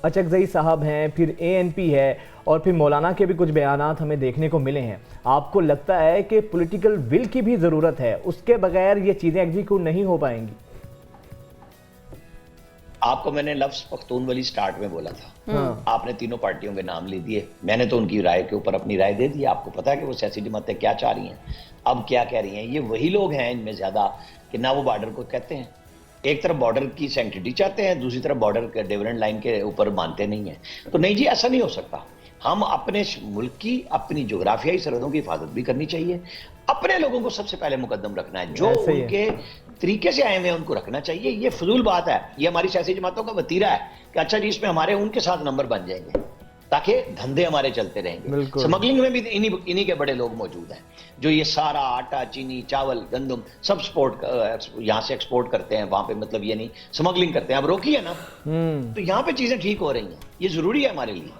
Speaker 1: اچکزئی صاحب ہیں، پھر ANP ہے اور پھر مولانا کے بھی کچھ بیانات ہمیں دیکھنے کو ملے ہیں. آپ کو لگتا ہے کہ پولیٹیکل ول کی بھی ضرورت ہے، اس کے بغیر یہ چیزیں ایگزیکیوٹ نہیں ہو پائیں گی؟
Speaker 5: آپ کو میں نے لفظ پختون ولی سٹارٹ میں بولا تھا، آپ نے تینوں پارٹیوں کے نام لے دیے. میں نے تو ان کی رائے کے اوپر اپنی رائے دے دی. آپ کو پتا ہے کہ وہ سیاسی جماعتیں کیا چاہ رہی ہیں، اب کیا کہہ رہی ہیں. یہ وہی لوگ ہیں ان میں زیادہ کہ نہ وہ بارڈر کو کہتے ہیں. ایک طرف بارڈر کی سینکٹیٹی چاہتے ہیں، دوسری طرف بارڈر کے ڈیویڈنڈ لائن کے اوپر مانتے نہیں ہیں. تو نہیں جی، ایسا نہیں ہو سکتا. ہم اپنے ملک کی اپنی جغرافیائی سرحدوں کی حفاظت بھی کرنی چاہیے. اپنے لوگوں کو سب سے پہلے مقدم رکھنا ہے. جو ان کے طریقے سے آئے ہوئے ہیں ان کو رکھنا چاہیے. یہ فضول بات ہے. یہ ہماری سیاسی جماعتوں کا وتیرہ ہے کہ اچھا جی اس میں ہمارے ان کے ساتھ نمبر بن جائیں گے تاکہ دھندے ہمارے چلتے رہیں گے. سمگلنگ میں بھی انہی کے بڑے لوگ موجود ہیں جو یہ سارا آٹا، چینی، چاول، گندم سب یہاں سے ایکسپورٹ کرتے ہیں، وہاں پہ مطلب یہ نہیں سمگلنگ کرتے ہیں. اب روکی ہے نا، تو یہاں پہ چیزیں ٹھیک ہو رہی ہیں. یہ ضروری ہے ہمارے لیے.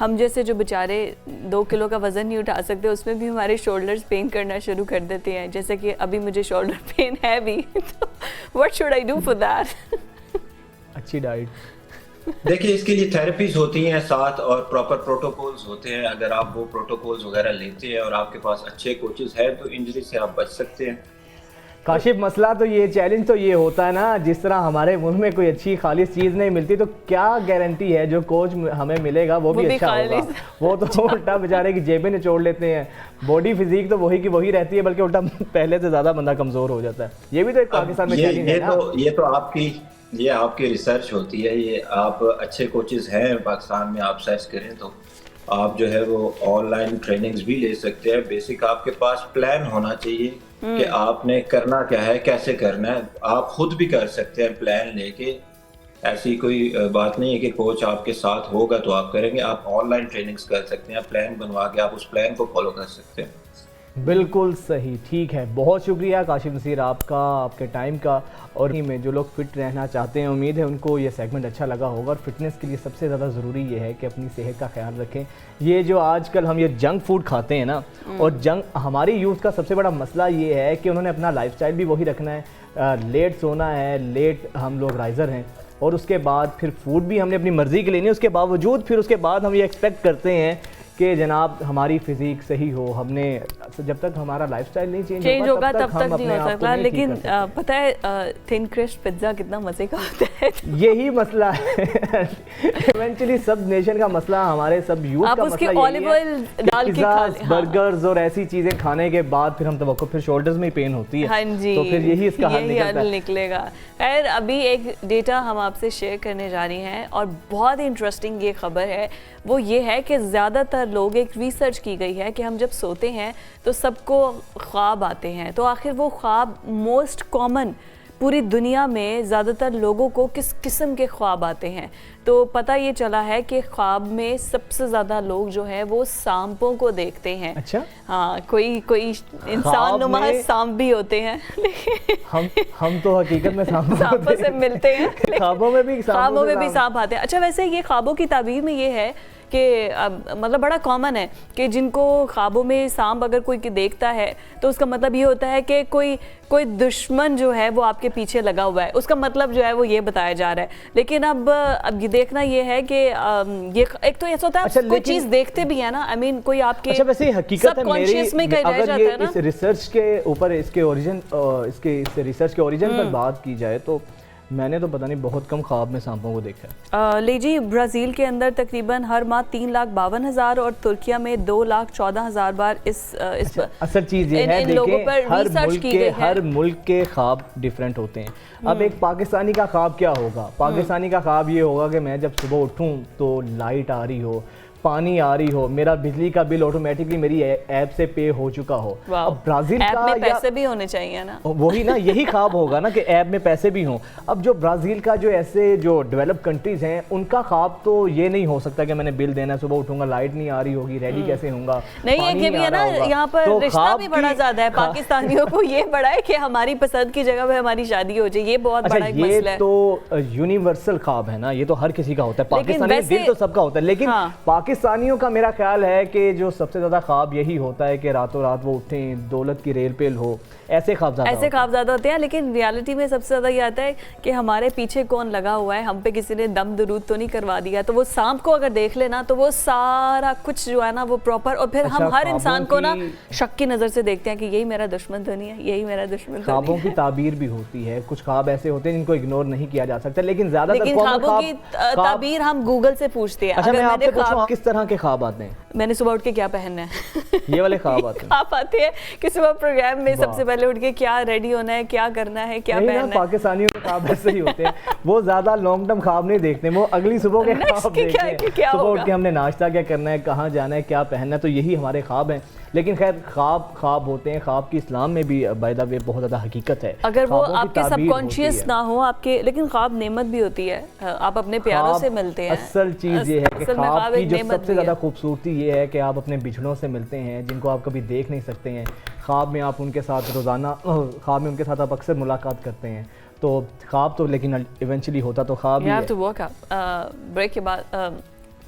Speaker 2: ہم جیسے جو بیچارے 2 کلو کا وزن نہیں اٹھا سکتے اس میں بھی ہمارے شولڈرز پین کرنا شروع کر دیتے ہیں, جیسے کہ ابھی مجھے شولڈر پین ہے بھی, تو what should I do for that؟
Speaker 1: اچھی ڈائٹ.
Speaker 6: دیکھیے اس کے لیے تھیراپیز ہوتی ہیں ساتھ اور پراپر پروٹوکولز ہوتے ہیں. اگر آپ وہ پروٹوکولز وغیرہ لیتے ہیں اور آپ کے پاس اچھے کوچز ہیں تو انجری سے آپ بچ سکتے ہیں.
Speaker 1: کاشف مسئلہ تو یہ چیلنج تو یہ ہوتا ہے نا, جس طرح ہمارے ملک میں کوئی اچھی خالص چیز نہیں ملتی تو کیا گارنٹی ہے جو کوچ ہمیں ملے گا وہ بھی اچھا ہوگا. وہ تو الٹا بیچارے کی جیبیں نچوڑ لیتے ہیں, باڈی فزیک تو وہی کی وہی رہتی ہے بلکہ الٹا پہلے سے زیادہ بندہ کمزور ہو جاتا ہے. یہ بھی تو ایک پاکستان میں چیلنج ہے نا.
Speaker 6: یہ آپ کی ریسرچ ہوتی ہے, یہ آپ اچھے کوچز ہیں پاکستان میں, آپ سرچ کریں تو آپ جو ہے وہ آن لائن ٹریننگز بھی لے سکتے ہیں. بیسک آپ کے پاس پلان ہونا چاہیے کہ آپ نے کرنا کیا ہے, کیسے کرنا ہے. آپ خود بھی کر سکتے ہیں پلان لے کے, ایسی کوئی بات نہیں ہے کہ کوچ آپ کے ساتھ ہوگا تو آپ کریں گے. آپ آن لائن ٹریننگز کر سکتے ہیں, پلان بنوا کے آپ اس پلان کو فالو کر سکتے ہیں.
Speaker 1: بالکل صحیح, ٹھیک ہے. بہت شکریہ کاشف نصیر آپ کا, آپ کے ٹائم کا. اور میں جو لوگ فٹ رہنا چاہتے ہیں امید ہے ان کو یہ سیگمنٹ اچھا لگا ہوگا. اور فٹنس کے لیے سب سے زیادہ ضروری یہ ہے کہ اپنی صحت کا خیال رکھیں. یہ جو آج کل ہم یہ جنک فوڈ کھاتے ہیں نا, اور ہماری یوتھ کا سب سے بڑا مسئلہ یہ ہے کہ انہوں نے اپنا لائف سٹائل بھی وہی رکھنا ہے, لیٹ سونا ہے, لیٹ ہم لوگ رائزر ہیں, اور اس کے بعد پھر فوڈ بھی ہم نے اپنی مرضی کی لینی ہے. اس کے باوجود پھر اس کے بعد ہم یہ ایکسپیکٹ کرتے ہیں کہ جناب ہماری فزیک صحیح ہو. ہم نے جب تک ہمارا لائف سٹائل نہیں چینج ہوگا تب تک نہیں ہو سکتا.
Speaker 2: لیکن پتہ ہے تھن کرسپ پیزا کتنا مزے کا ہوتا ہے.
Speaker 1: یہی مسئلہ ہے ایونچولی سب نیشن کا مسئلہ, ہمارے سب یوتھ کا مسئلہ یہی ہے کہ پیزاز, برگرز اور ایسی چیزیں کھانے کے بعد پھر ہم توقع پھر شولڈرز میں پین ہوتی ہے.
Speaker 2: ہاں جی,
Speaker 1: تو پھر یہی اس کا
Speaker 2: حل نکلے گا. خیر ابھی ایک ڈیٹا ہم آپ سے شیئر کرنے جا رہی ہیں اور بہت انٹرسٹنگ یہ خبر ہے. وہ یہ ہے کہ زیادہ تر لوگ, ایک ریسرچ کی گئی ہے کہ ہم جب سوتے ہیں تو سب کو خواب آتے ہیں, تو آخر وہ خواب موسٹ کامن پوری دنیا میں زیادہ تر لوگوں کو کس قسم کے خواب آتے ہیں. تو پتہ یہ چلا ہے کہ خواب میں سب سے زیادہ لوگ جو ہیں وہ سانپوں کو دیکھتے ہیں.
Speaker 1: اچھا,
Speaker 2: ہاں, کوئی انسان نما سانپ بھی ہوتے ہیں,
Speaker 1: ہم تو حقیقت میں
Speaker 2: سانپوں سے ملتے ہیں,
Speaker 1: خوابوں میں بھی
Speaker 2: سانپ آتے ہیں. اچھا ویسے یہ خوابوں کی تعبیر میں یہ ہے کہ مطلب بڑا کامن ہے کہ جن کو خوابوں میں سانپ اگر کوئی دیکھتا ہے تو اس کا مطلب یہ ہوتا ہے کہ کوئی دشمن جو ہے وہ آپ کے پیچھے لگا ہوا ہے. اس کا مطلب جو ہے وہ یہ بتایا جا رہا ہے. لیکن اب یہ دیکھنا یہ ہے کہ یہ ایک تو ایسا ہوتا ہے کوئی چیز دیکھتے بھی ہے نا, آئی مین کوئی آپ کے
Speaker 1: حقیقت
Speaker 2: ہے
Speaker 1: اگر یہ اس ریسرچ کے اوپر اس کے ریسرچ کے اوریجن پر بات کی جائے تو میں نے تو پتہ نہیں بہت کم خواب میں سانپوں کو دیکھا ہے.
Speaker 2: لے جی, برازیل کے اندر تقریباً ہر ماہ 3,52,000 اور ترکیہ میں 2,14,000 بار
Speaker 1: اصل چیز یہ ہے دیکھیں ہر ملک کے خواب ڈیفرنٹ ہوتے ہیں. اب ایک پاکستانی کا خواب کیا ہوگا, پاکستانی کا خواب یہ ہوگا کہ میں جب صبح اٹھوں تو لائٹ آ رہی ہو, پانی آ رہی ہو, میرا بجلی کا بل آٹومیٹکلی میری ایپ سے پے ہو چکا ہو. اب برازیل
Speaker 2: کا ایپ میں پیسے بھی ہونے چاہیے نا,
Speaker 1: وہی نا, یہی خواب ہوگا نا کہ ایپ میں پیسے بھی ہوں. اب جو برازیل کا جو ایسے جو ڈیولپ کنٹریز ہیں ان کا خواب تو یہ نہیں ہو سکتا کہ میں نے بل دینا ہے, صبح اٹھوں گا لائٹ نہیں آ رہی ہوگی, ریڈی کیسے ہوں گا.
Speaker 2: نہیں, یہ بھی ہے نا, یہاں پر رشتہ بھی بڑا زیادہ ہے. پاکستانیوں کو یہ بڑا ہے کہ ہماری پسند کی جگہ پہ ہماری شادی ہو جائے, یہ بہت بڑا ایک مسئلہ ہے.
Speaker 1: یہ تو یونیورسل خواب ہے نا, یہ تو ہر کسی کا ہوتا ہے. پاکستانی دل تو سب کا ہوتا ہے, لیکن پاکستانیوں کا میرا خیال ہے کہ جو سب سے زیادہ خواب یہی ہوتا ہے کہ راتوں رات وہ اٹھیں, دولت کی ریل پیل ہو, ایسے خواب
Speaker 2: زیادہ ہوتے ہیں. لیکن ریالٹی میں سب سے زیادہ یہ آتا ہے کہ ہمارے پیچھے کون لگا ہوا ہے, ہم پہ کسی نے دم درود تو نہیں کروا دیا. تو وہ سانپ کو اگر دیکھ لینا تو وہ سارا کچھ جو ہے نا وہ پراپر, اور پھر ہم ہر انسان کو نا شک کی نظر سے دیکھتے ہیں کہ یہی میرا دشمن تو نہیں ہے, یہی میرا دشمن.
Speaker 1: خوابوں کی تعبیر بھی ہوتی ہے, کچھ خواب ایسے ہوتے ہیں جن کو اگنور نہیں کیا جا سکتا, لیکن زیادہ تر
Speaker 2: خوابوں کی تعبیر ہم گوگل سے پوچھتے ہیں.
Speaker 1: اچھا, میں آپ سے پوچھوں کس طرح کے خواب آتے ہیں؟
Speaker 2: میں نے صبح اٹھ کے کیا پہننا ہے,
Speaker 1: یہ والے خواب
Speaker 2: آتے ہیں کہ صبح پروگرام میں سب سے پہلے اٹھ کے کیا ریڈی ہونا ہے, کیا کرنا ہے, کیا پہننا ہے.
Speaker 1: پاکستانیوں کے خواب ایسے ہی ہوتے ہیں, وہ زیادہ لانگ ٹرم خواب نہیں دیکھتے, وہ اگلی صبح کے خواب دیکھتے ہیں. صبح اٹھ کے ہم نے ناشتہ کیا کرنا ہے, کہاں جانا ہے, کیا پہننا ہے, تو یہی ہمارے خواب ہیں. لیکن خیر خواب ہوتے ہیں, خواب کی اسلام میں بھی بائی دا وے بہت زیادہ حقیقت ہے.
Speaker 2: اگر وہ آپ کے سب کانشیس نہ ہو آپ کے, لیکن خواب نعمت بھی ہوتی ہے, آپ اپنے پیاروں سے ملتے ہیں.
Speaker 1: اصل چیز یہ ہے کہ خواب کی جو سب سے زیادہ خوبصورتی یہ ہے کہ آپ اپنے بچھڑوں سے ملتے ہیں جن کو آپ کبھی دیکھ نہیں سکتے ہیں. خواب میں آپ ان کے ساتھ روزانہ خواب میں ان کے ساتھ آپ اکثر ملاقات کرتے ہیں. تو خواب تو لیکن ایونچولی ہوتا تو خواب ہی ہے.
Speaker 2: بریک کے بعد